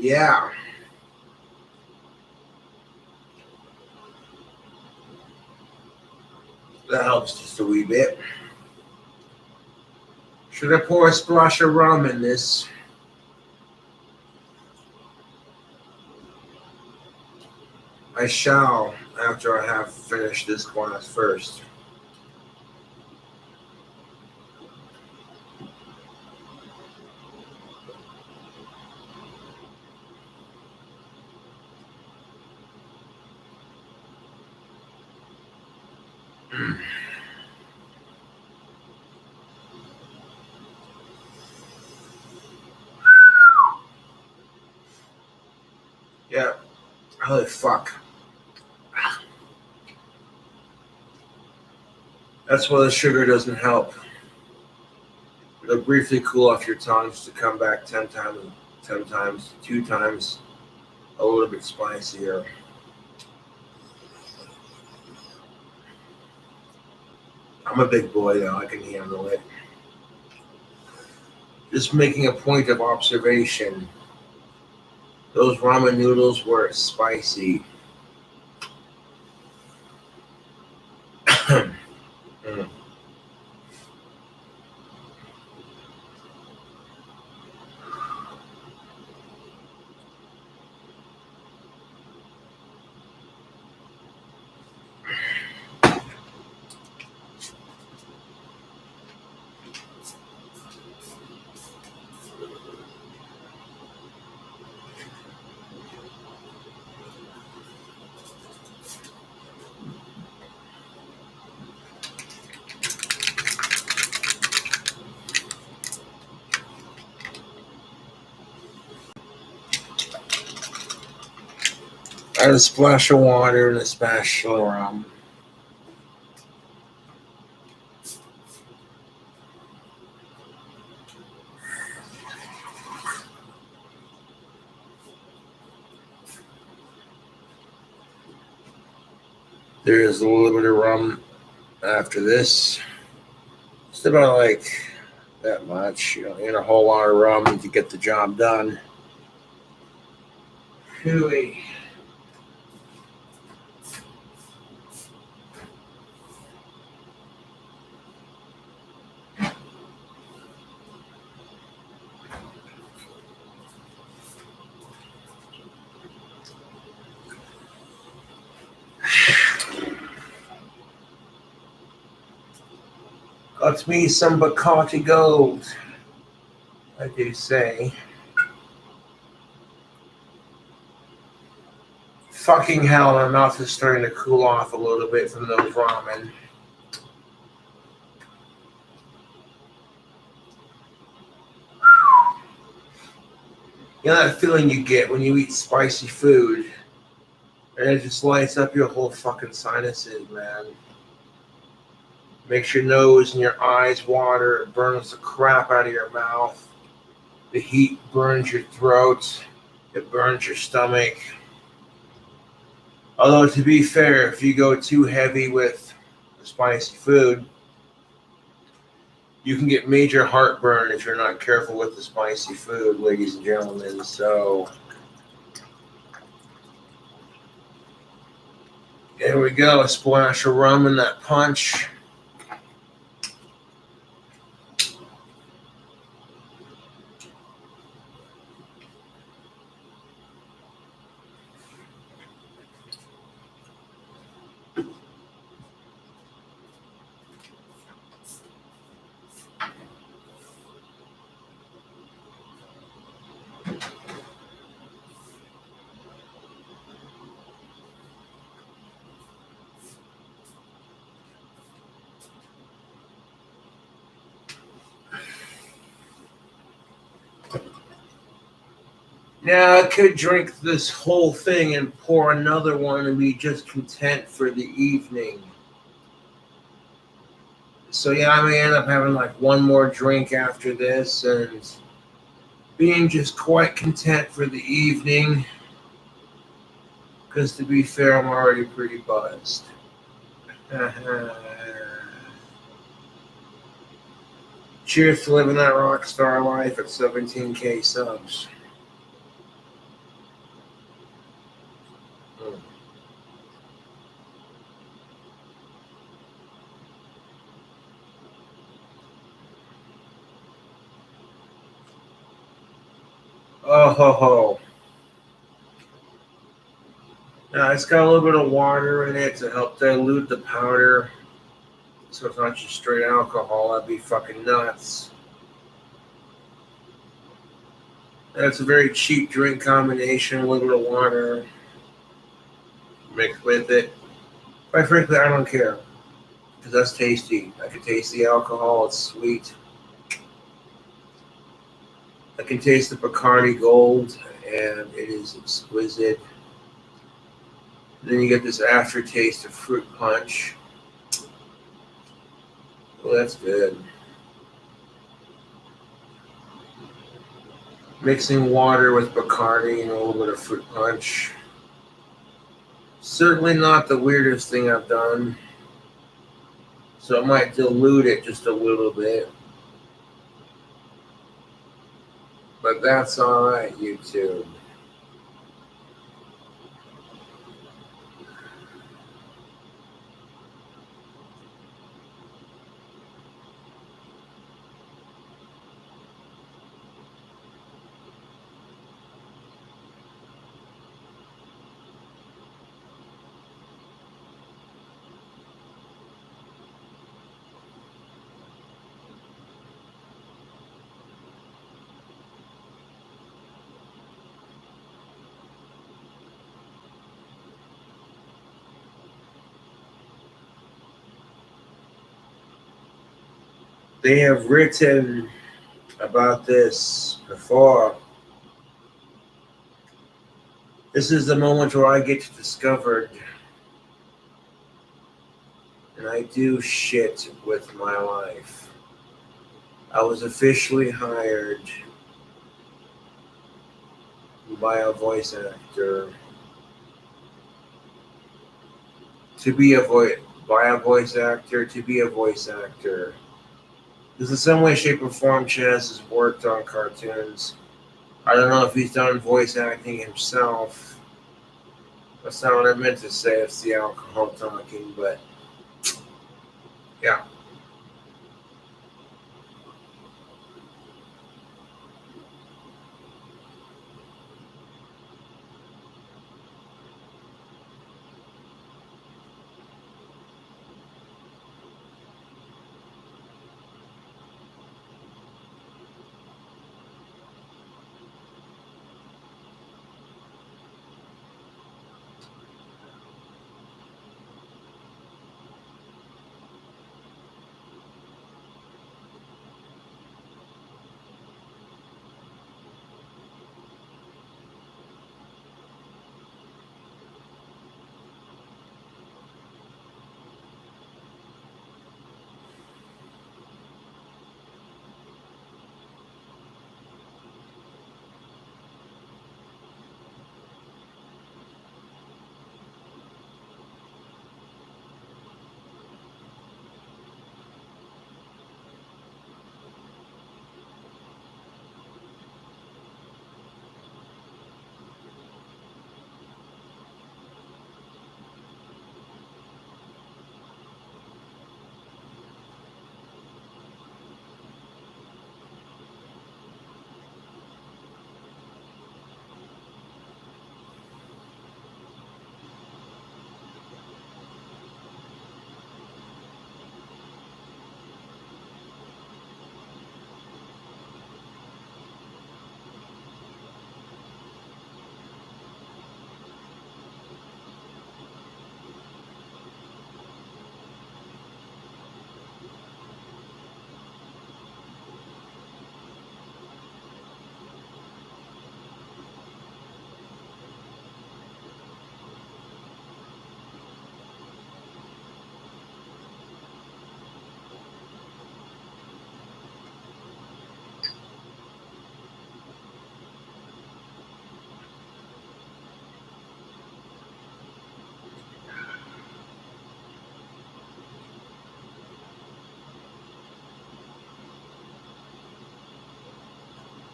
Yeah. That helps just a wee bit. Should I pour a splash of rum in this? I shall, after I have finished this glass first. Yeah. Holy fuck. That's why the sugar doesn't help. It'll briefly cool off your tongue just to come back 10 times, 2 times, a little bit spicier. I'm a big boy though, I can handle it. Just making a point of observation. Those ramen noodles were spicy. Add a splash of water and a splash of rum. There is a little bit of rum after this. Just about like that much. You don't need a whole lot of rum to get the job done. Hooey. Got me some Bacardi Gold, I do say. Fucking hell, my mouth is starting to cool off a little bit from those ramen. You know that feeling you get when you eat spicy food, and it just lights up your whole fucking sinuses, man. Makes your nose and your eyes water. It burns the crap out of your mouth. The heat burns your throat. It burns your stomach. Although, to be fair, if you go too heavy with the spicy food, you can get major heartburn if you're not careful with the spicy food, ladies and gentlemen. So, There we go. A splash of rum in that punch. Now, I could drink this whole thing and pour another one and be just content for the evening. So, yeah, I may end up having like one more drink after this and being just quite content for the evening. Because to be fair, I'm already pretty buzzed. Cheers to living that rock star life at 17K subs. Oh ho ho. Now it's got a little bit of water in it to help dilute the powder. So it's not just straight alcohol. That'd be fucking nuts. That's a very cheap drink combination, a little bit of water mixed with it. Quite frankly, I don't care. Because that's tasty. I can taste the alcohol, it's sweet. I can taste the Bacardi Gold, and it is exquisite. And then you get this aftertaste of fruit punch. Oh, that's good. Mixing water with Bacardi and a little bit of fruit punch. Certainly not the weirdest thing I've done. So I might dilute it just a little bit. But that's alright, YouTube. They have written about this before. This is the moment where I get discovered. And I do shit with my life. I was officially hired by a voice actor to be a voice actor. Because in some way, shape, or form, Chaz has worked on cartoons. I don't know if he's done voice acting himself. That's not what I meant to say. It's the alcohol talking, but yeah.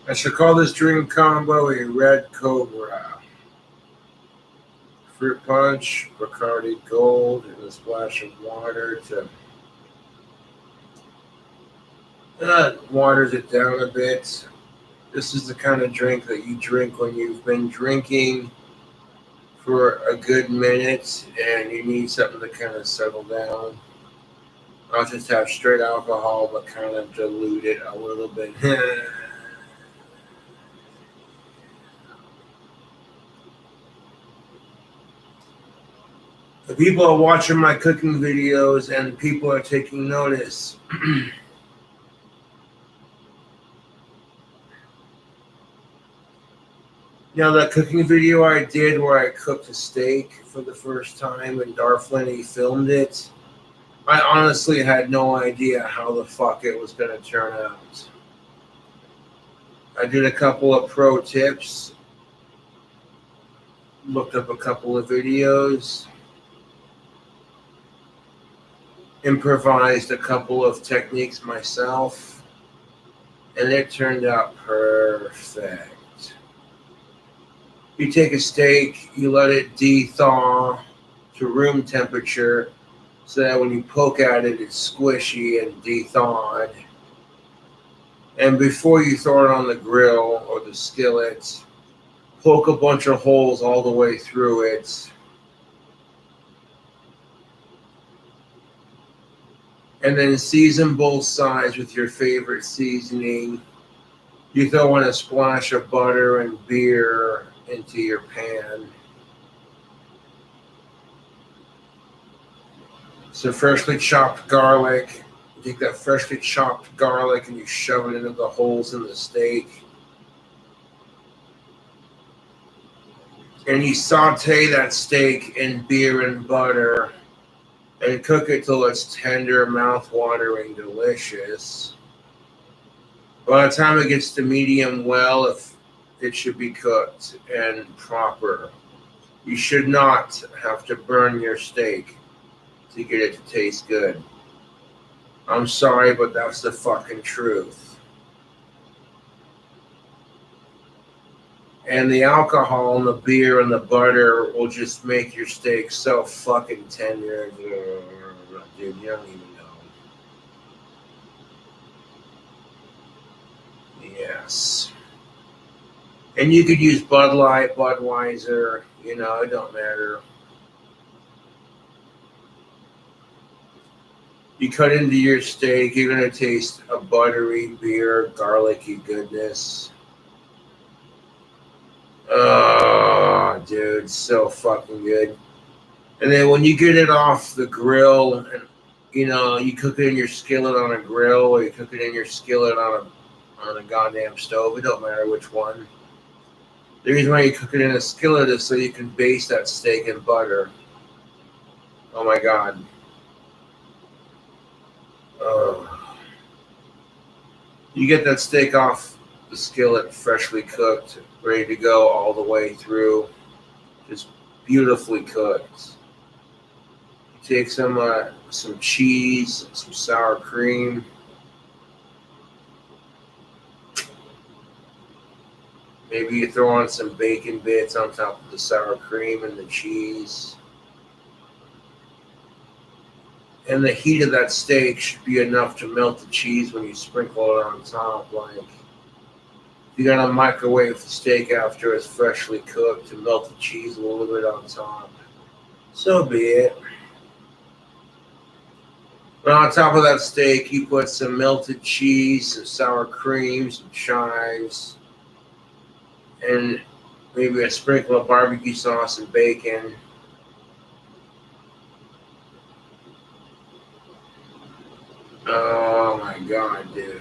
I should call this drink combo a Red Cobra. Fruit punch, Bacardi Gold, and a splash of water to waters it down a bit. This is the kind of drink that you drink when you've been drinking for a good minute and you need something to kind of settle down. I'll just have straight alcohol but kind of dilute it a little bit. The people are watching my cooking videos and people are taking notice. Now, that cooking video I did where I cooked a steak for the first time and Darth Lenny filmed it, I honestly had no idea how the fuck it was going to turn out. I did a couple of pro tips, looked up a couple of videos, improvised a couple of techniques myself, and it turned out perfect. You take a steak, you let it de-thaw to room temperature so that when you poke at it, it's squishy and de-thawed. And before you throw it on the grill or the skillet, poke a bunch of holes all the way through it. And then season both sides with your favorite seasoning. You throw in a splash of butter and beer into your pan. Some freshly chopped garlic. You take that freshly chopped garlic and you shove it into the holes in the steak. And you saute that steak in beer and butter and cook it till it's tender, mouth-watering, delicious. By the time it gets to medium well, if it should be cooked and proper. You should not have to burn your steak to get it to taste good. I'm sorry, but that's the fucking truth. And the alcohol and the beer and the butter will just make your steak so fucking tender. Dude, you don't even know. Yes. And you could use Bud Light, Budweiser, it don't matter. You cut into your steak, you're going to taste a buttery beer, garlicky goodness. Oh, dude, so fucking good. And then when you get it off the grill, and you cook it in your skillet on a grill, or you cook it in your skillet on a goddamn stove, it don't matter which one. The reason why you cook it in a skillet is so you can baste that steak in butter. Oh my God. You get that steak off the skillet, freshly cooked, ready to go all the way through, just beautifully cooked. You take some cheese, some sour cream. Maybe you throw on some bacon bits on top of the sour cream and the cheese. And the heat of that steak should be enough to melt the cheese when you sprinkle it on top. Like, if you're going to microwave the steak after it's freshly cooked to melt the cheese a little bit on top, so be it. But on top of that steak, you put some melted cheese, some sour cream, some chives, and maybe a sprinkle of barbecue sauce and bacon. Oh my God, dude.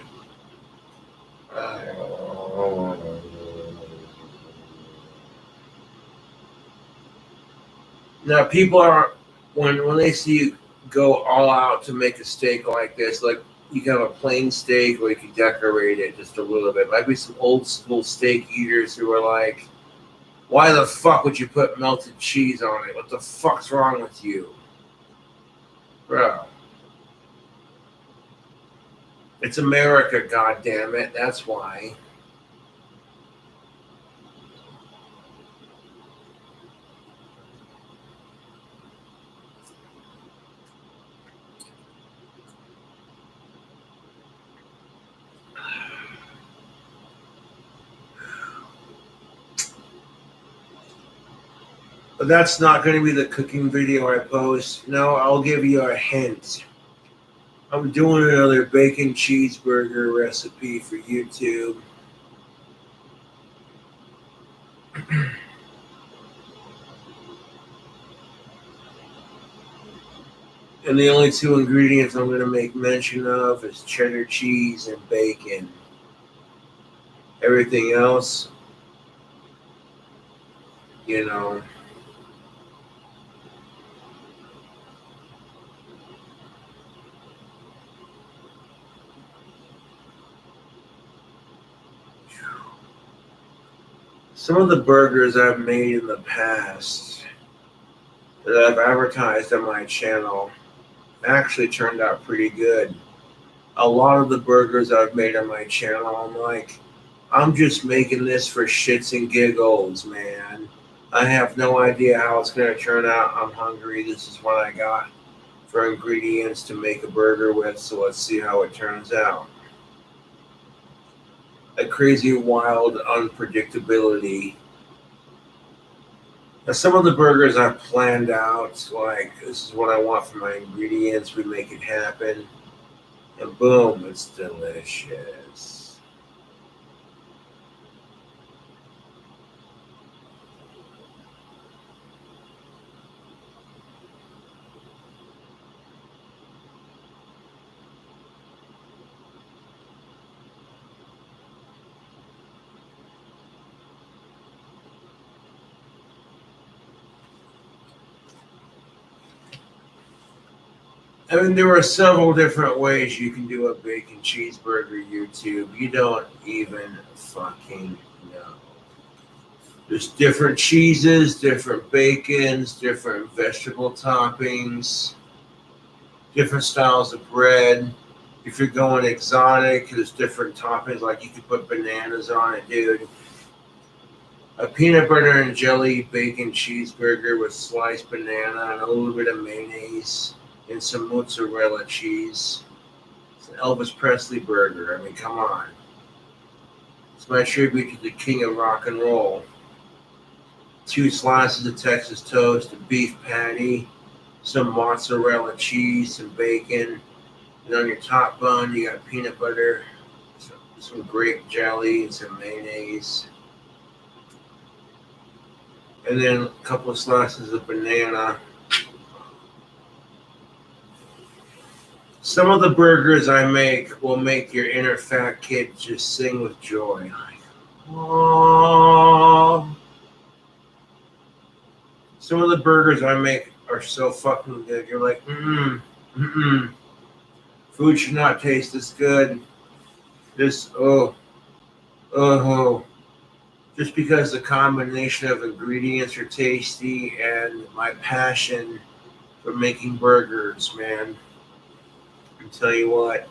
Now, people are, when they see you go all out to make a steak like this, like you can have a plain steak or you can decorate it just a little bit. Might be some old school steak eaters who are like, why the fuck would you put melted cheese on it? What the fuck's wrong with you? Bro. It's America, goddammit. That's why. But that's not going to be the cooking video I post. No, I'll give you a hint. I'm doing another bacon cheeseburger recipe for YouTube. And the only two ingredients I'm going to make mention of is cheddar cheese and bacon. Everything else, you know, some of the burgers I've made in the past that I've advertised on my channel actually turned out pretty good. A lot of the burgers I've made on my channel, I'm like, I'm just making this for shits and giggles, man. I have no idea how it's going to turn out. I'm hungry. This is what I got for ingredients to make a burger with, so let's see how it turns out. A crazy, wild unpredictability. Now, some of the burgers I've planned out, like, this is what I want for my ingredients, we make it happen, and boom, it's delicious. I mean, there are several different ways you can do a bacon cheeseburger YouTube. You don't even fucking know. There's different cheeses, different bacons, different vegetable toppings, different styles of bread. If you're going exotic, there's different toppings, like you could put bananas on it, dude. A peanut butter and jelly bacon cheeseburger with sliced banana and a little bit of mayonnaise and some mozzarella cheese. It's an Elvis Presley burger. I mean, come on. It's my tribute to the king of rock and roll. 2 slices of Texas toast, a beef patty, some mozzarella cheese, some bacon, and on your top bun you got peanut butter, some grape jelly, and some mayonnaise. And then a couple of slices of banana. Some of the burgers I make will make your inner fat kid just sing with joy. Like, oh. Some of the burgers I make are so fucking good. You're like, food should not taste this good. This, oh. Just because the combination of ingredients are tasty and my passion for making burgers, man. I tell you what.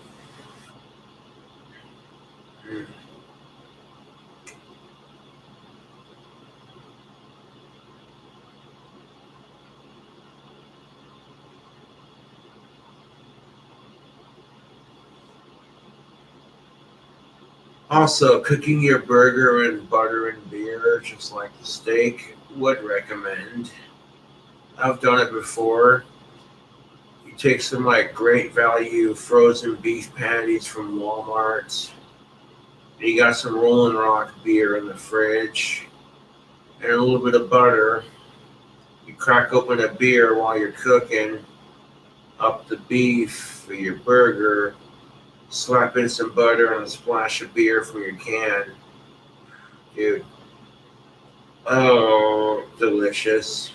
Also, cooking your burger in butter and beer, just like the steak, would recommend. I've done it before. You take some like great value frozen beef patties from Walmart. And you got some Rolling Rock beer in the fridge and a little bit of butter. You crack open a beer while you're cooking up the beef for your burger. Slap in some butter and a splash of beer from your can. Dude. Oh, delicious.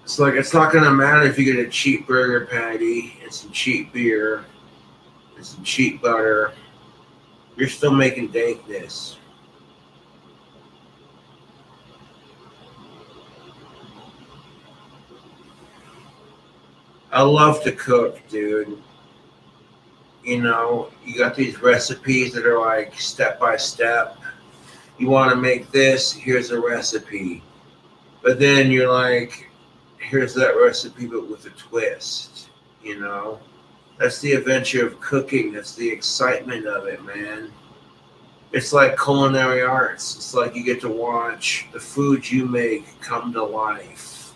It's like, it's not going to matter if you get a cheap burger patty and some cheap beer and some cheap butter. You're still making dankness. I love to cook, dude. You know, you got these recipes that are like step by step. You want to make this, here's a recipe. But then you're like, here's that recipe, but with a twist, you know? That's the adventure of cooking. That's the excitement of it, man. It's like culinary arts. It's like you get to watch the food you make come to life.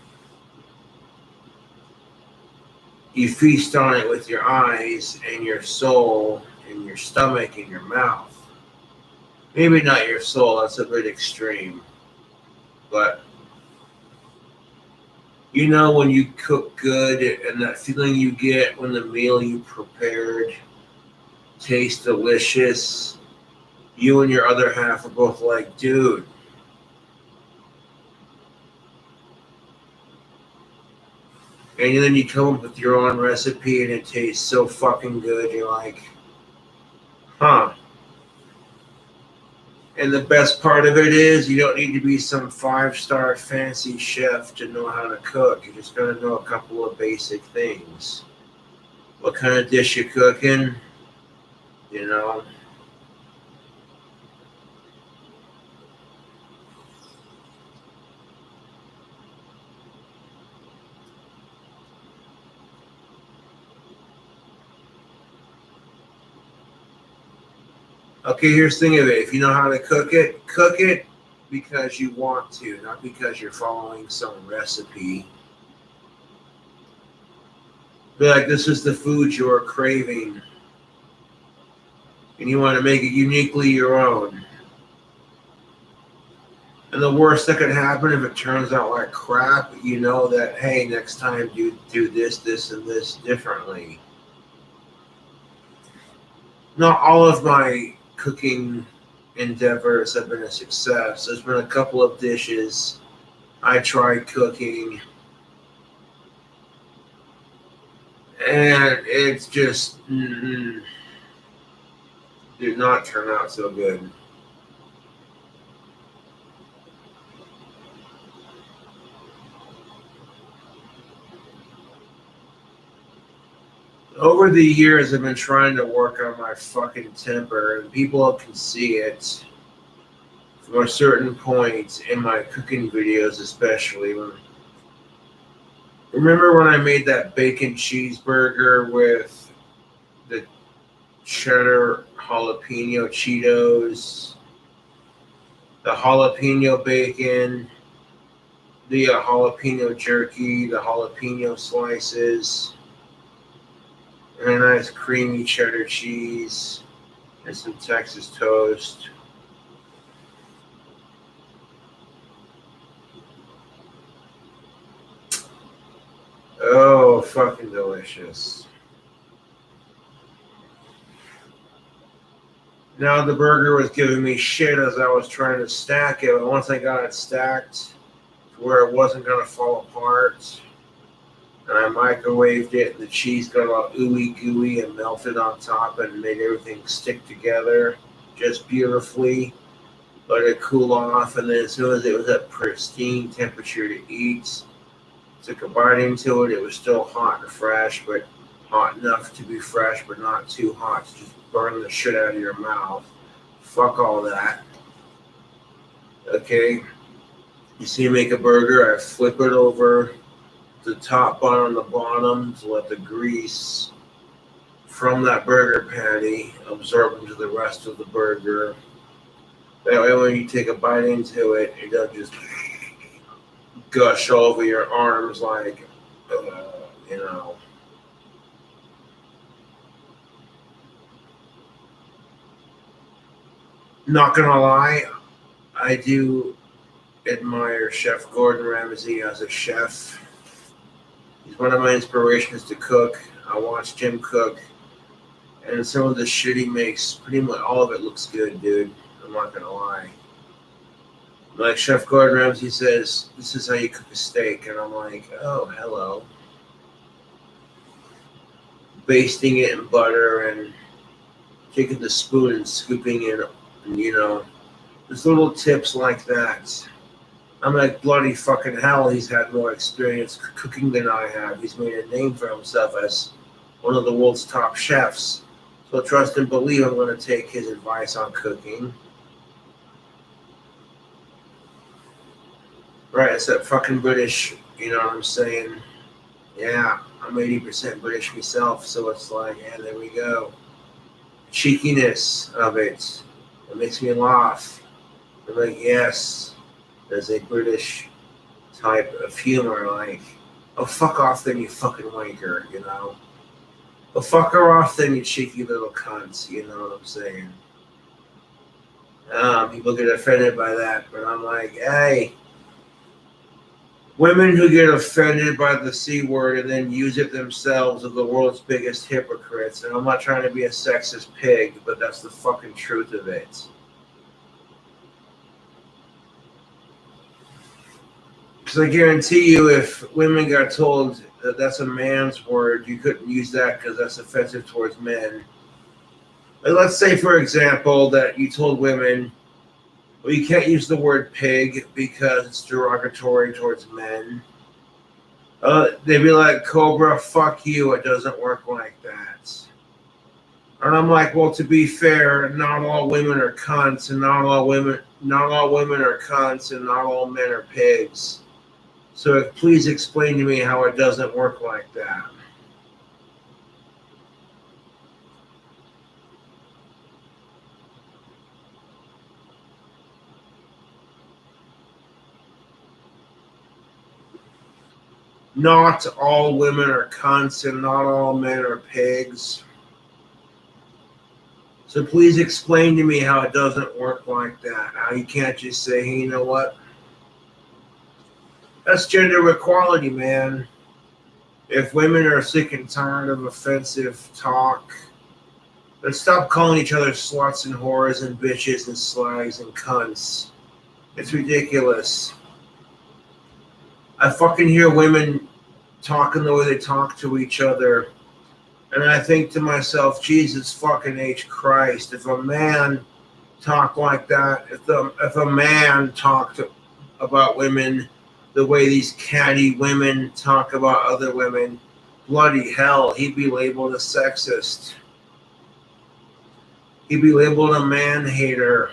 You feast on it with your eyes and your soul and your stomach and your mouth. Maybe not your soul, that's a bit extreme. But you know when you cook good and that feeling you get when the meal you prepared tastes delicious, you and your other half are both like, dude, and then you come up with your own recipe and it tastes so fucking good, you're like, huh. And the best part of it is you don't need to be some 5-star fancy chef to know how to cook. You're just going to know a couple of basic things. What kind of dish you cooking, you know. Okay, here's the thing of it. If you know how to cook it because you want to, not because you're following some recipe. Be like, this is the food you're craving, and you want to make it uniquely your own. And the worst that could happen if it turns out like crap, you know that, hey, next time do this, this, and this differently. Not all of my cooking endeavors have been a success. There's been a couple of dishes I tried cooking, and it's just did not turn out so good. Over the years, I've been trying to work on my fucking temper, and people can see it from a certain point in my cooking videos, especially. Remember when I made that bacon cheeseburger with the cheddar jalapeno Cheetos, the jalapeno bacon, the jalapeno jerky, the jalapeno slices, and a nice creamy cheddar cheese, and some Texas toast. Oh, fucking delicious. Now the burger was giving me shit as I was trying to stack it, but once I got it stacked to where it wasn't going to fall apart, and I microwaved it, and the cheese got all ooey gooey and melted on top and made everything stick together just beautifully. Let it cool off, and then as soon as it was at pristine temperature to eat, took a bite into it. It was still hot and fresh, but hot enough to be fresh, but not too hot to just burn the shit out of your mouth. Fuck all that. Okay, you see me make a burger, I flip it over the top bun on the bottom to let the grease from that burger patty absorb into the rest of the burger. That way when you take a bite into it, it doesn't just gush over your arms like, you know. Not gonna lie, I do admire Chef Gordon Ramsay as a chef. He's one of my inspirations to cook. I watched him cook, and some of the shit he makes, pretty much all of it looks good, dude. I'm not gonna lie. Like Chef Gordon Ramsay says, this is how you cook a steak, and I'm like, oh, hello. Basting it in butter and taking the spoon and scooping it, and, you know, there's little tips like that. I'm like, bloody fucking hell, he's had more experience cooking than I have. He's made a name for himself as one of the world's top chefs. So trust and believe I'm going to take his advice on cooking. Right, it's that fucking British, you know what I'm saying? Yeah, I'm 80% British myself, so it's like, yeah, there we go. Cheekiness of it. It makes me laugh. I'm like, yes, there's a British type of humor, like, oh, fuck off then, you fucking wanker, you know? Oh, fuck her off then, you cheeky little cunts, you know what I'm saying? People get offended by that, but I'm like, hey, women who get offended by the C word and then use it themselves are the world's biggest hypocrites. And I'm not trying to be a sexist pig, but that's the fucking truth of it. Because I guarantee you, if women got told that that's a man's word, you couldn't use that because that's offensive towards men. Like, let's say, for example, that you told women, well, you can't use the word pig because it's derogatory towards men. They'd be like, Cobra, fuck you, it doesn't work like that. And I'm like, well, to be fair, not all women are cunts, and not all women are cunts, and not all men are pigs. So please explain to me how it doesn't work like that. Not all women are cunts and not all men are pigs. So please explain to me how it doesn't work like that. How you can't just say, hey, you know what? That's gender equality, man. If women are sick and tired of offensive talk, let's stop calling each other sluts and whores and bitches and slags and cunts. It's ridiculous. I fucking hear women talking the way they talk to each other, and I think to myself, Jesus fucking H Christ, if a man talked like that, if a man talked about women the way these catty women talk about other women, bloody hell, he'd be labeled a sexist. He'd be labeled a man-hater.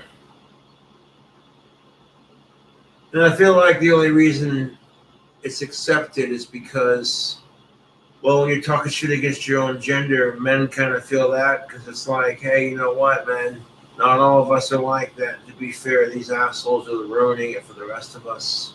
And I feel like the only reason it's accepted is because, well, when you're talking shit against your own gender, men kind of feel that because it's like, hey, you know what, man? Not all of us are like that. To be fair, these assholes are ruining it for the rest of us.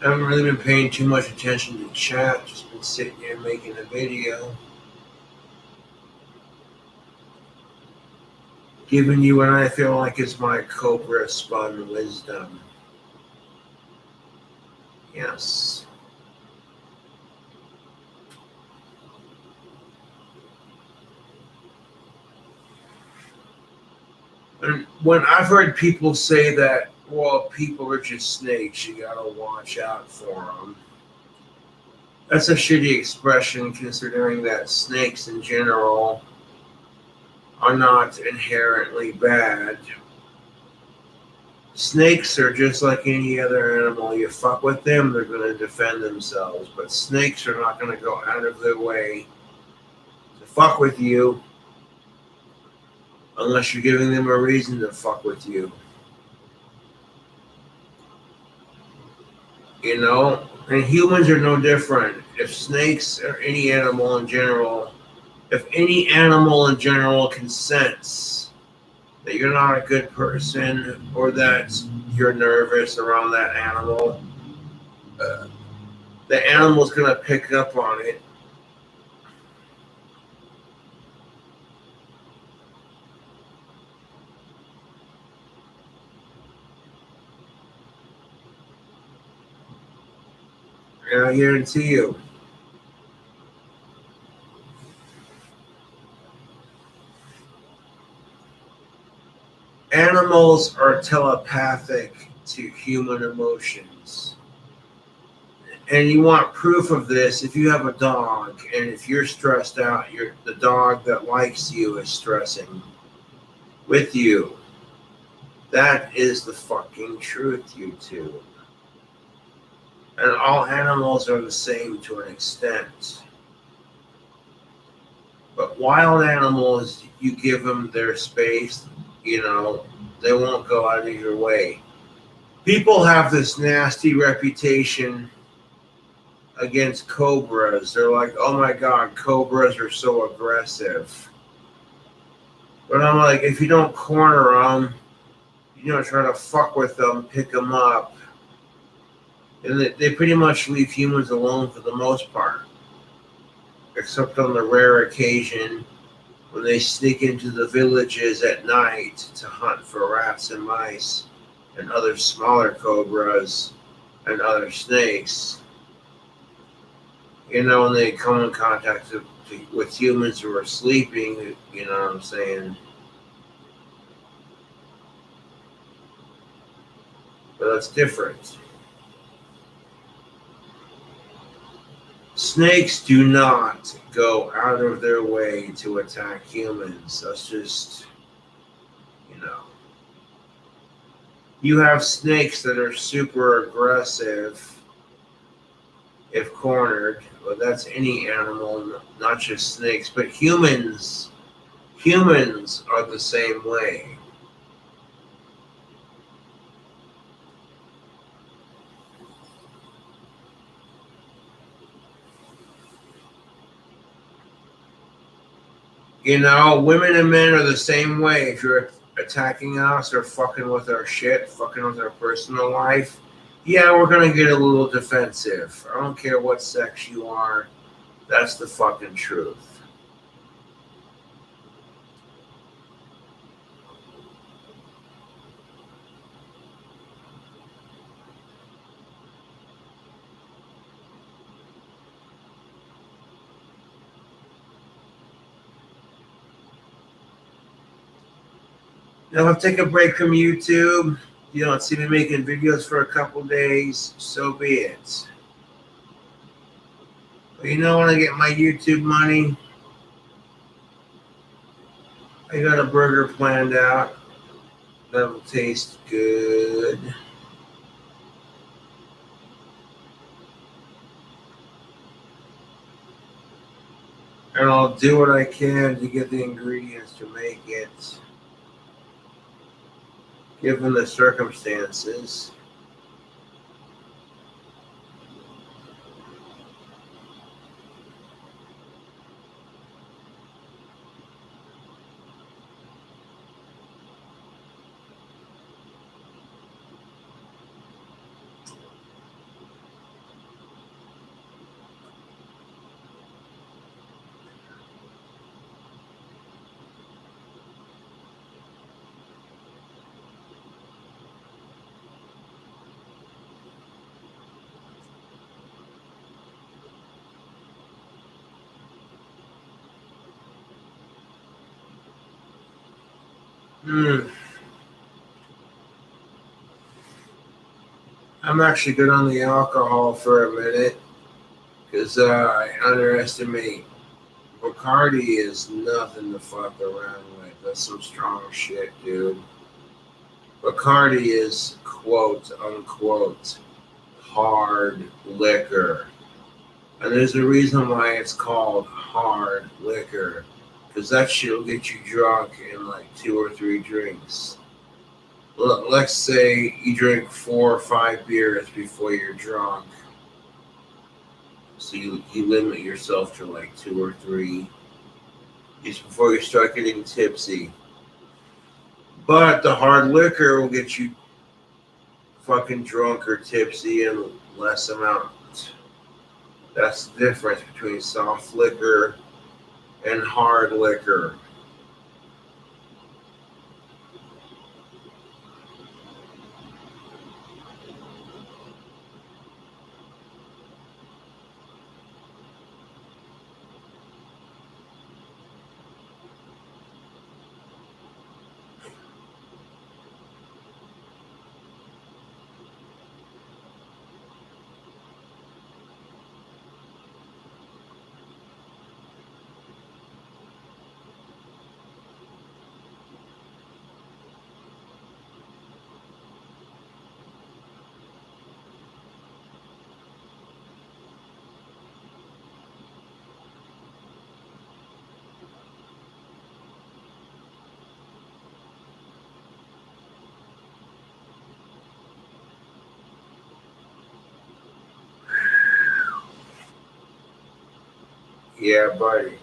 I haven't really been paying too much attention to chat, just been sitting here making a video. Giving you what I feel like is my Cobra spun wisdom. Yes. And when I've heard people say that, well, people are just snakes, you gotta watch out for them. That's a shitty expression considering that snakes in general are not inherently bad. Snakes are just like any other animal. You fuck with them, they're going to defend themselves. But snakes are not going to go out of their way to fuck with you unless you're giving them a reason to fuck with you. You know? And humans are no different. If snakes or any animal in general, if any animal in general can sense that you're not a good person or that you're nervous around that animal, the animal's going to pick up on it. And I guarantee you, animals are telepathic to human emotions. And you want proof of this if you have a dog, and if you're stressed out, the dog that likes you is stressing with you. That is the fucking truth, YouTube. And all animals are the same to an extent. But wild animals, you give them their space. You know, they won't go out of your way. People have this nasty reputation against cobras. They're like, oh my god, cobras are so aggressive. But I'm like, if you don't corner them, you don't try to fuck with them, pick them up, and they pretty much leave humans alone for the most part. Except on the rare occasion when they sneak into the villages at night to hunt for rats and mice and other smaller cobras and other snakes. You know, when they come in contact with humans who are sleeping, you know what I'm saying? But that's different. Snakes do not go out of their way to attack humans. That's just, you know. You have snakes that are super aggressive if cornered, but that's any animal, not just snakes, but humans. Humans are the same way. You know, women and men are the same way. If you're attacking us or fucking with our shit, fucking with our personal life, yeah, we're gonna get a little defensive. I don't care what sex you are. That's the fucking truth. Now, if I take a break from YouTube, you don't see me making videos for a couple days, so be it. But you know, when I get my YouTube money, I got a burger planned out that'll taste good. And I'll do what I can to get the ingredients to make it, given the circumstances. I'm actually good on the alcohol for a minute because I underestimate. Bacardi is nothing to fuck around with. That's some strong shit, dude. Bacardi is quote unquote hard liquor. And there's a reason why it's called hard liquor. Because that shit will get you drunk in like 2 or 3 drinks. Let's say you drink 4 or 5 beers before you're drunk. So you limit yourself to like 2 or 3 just before you start getting tipsy. But the hard liquor will get you fucking drunk or tipsy in less amount. That's the difference between soft liquor and hard liquor. Yeah, buddy.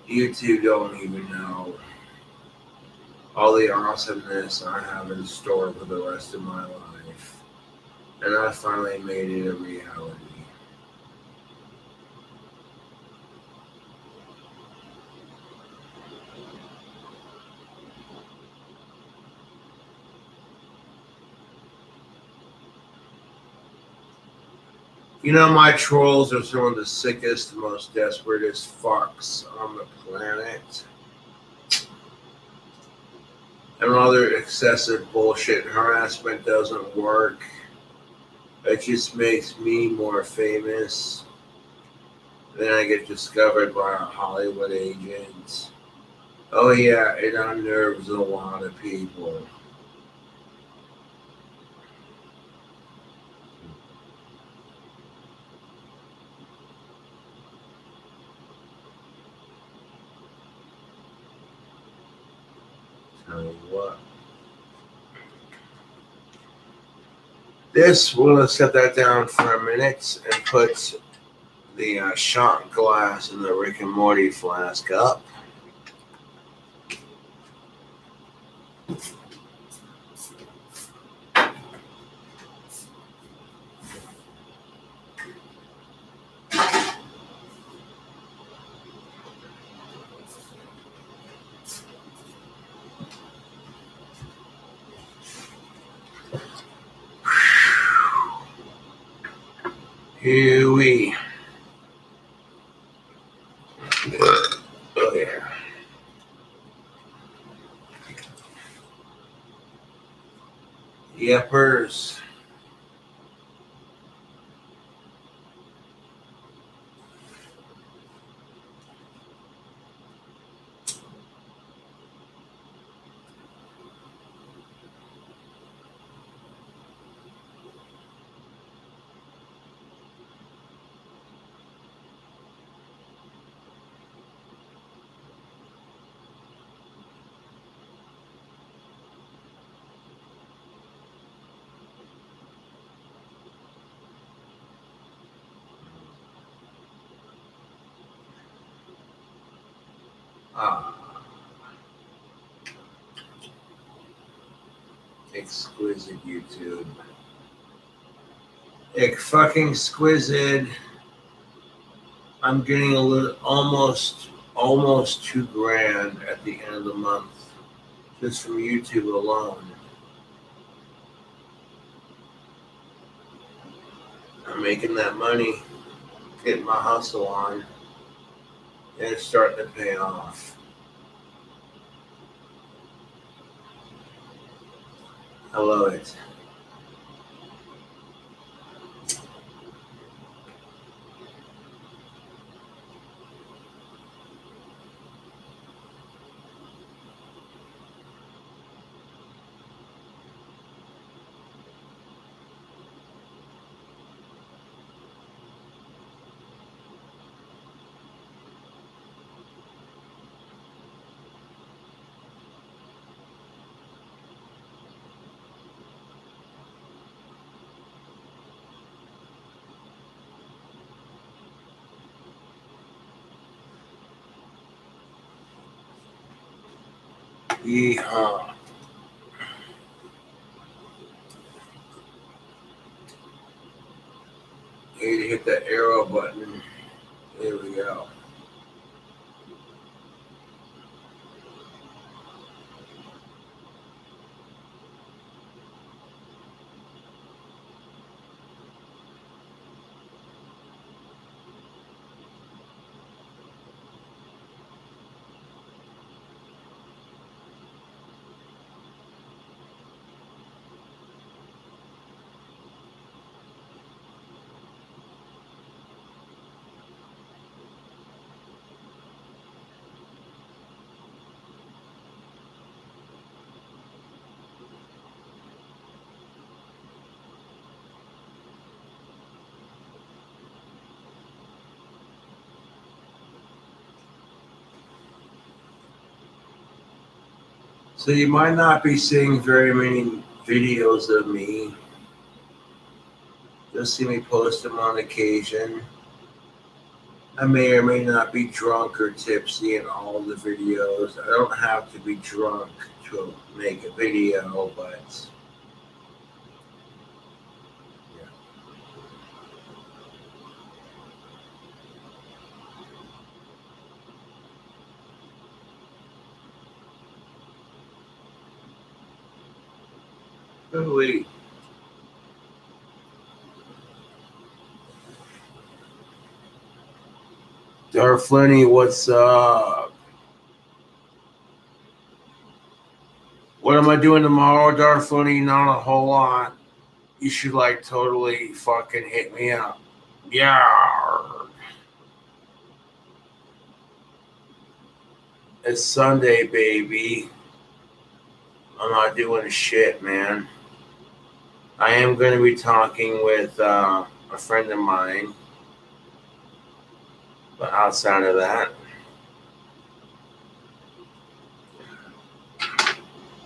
You two don't even know all the awesomeness I have in store for the rest of my life. And I finally made it a reality. You know, my trolls are some of the sickest, most desperatest fucks on the planet. And all their excessive bullshit harassment doesn't work. It just makes me more famous. Then I get discovered by a Hollywood agent. Oh yeah, it unnerves a lot of people. Tell you what. We'll set that down for a minute and put the shot glass in the Rick and Morty flask up. Here we. Oh yeah. Yepers. Ah. Exquisite YouTube. Fucking exquisite. I'm getting a little, almost $2,000 at the end of the month, just from YouTube alone. I'm making that money, getting my hustle on, and it's starting to pay off. I love it. Yeehaw. You need to hit that arrow button. There we go. So you might not be seeing very many videos of me You'll see me post them on occasion. I may or may not be drunk or tipsy in all the videos. I don't have to be drunk to make a video, but yeah. Wait. Darflenny, what's up? What am I doing tomorrow, Darflenny? Not a whole lot. You should like totally fucking hit me up. Yeah. It's Sunday, baby. I'm not doing shit, man. I am going to be talking with a friend of mine. But outside of that,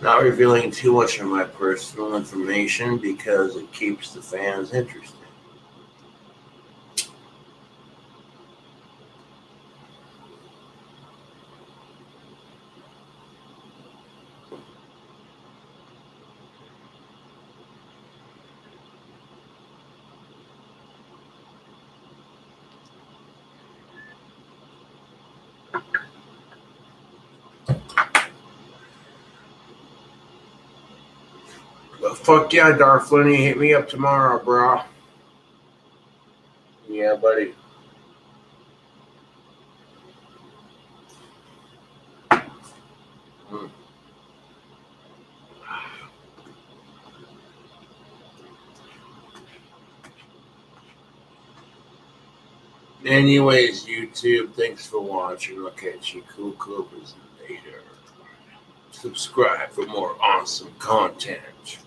not revealing too much of my personal information because it keeps the fans interested. But fuck yeah, Darflenny, hit me up tomorrow, bro. Yeah, buddy. Anyways, YouTube, thanks for watching. I'll catch you cool cobras later. Subscribe for more awesome content.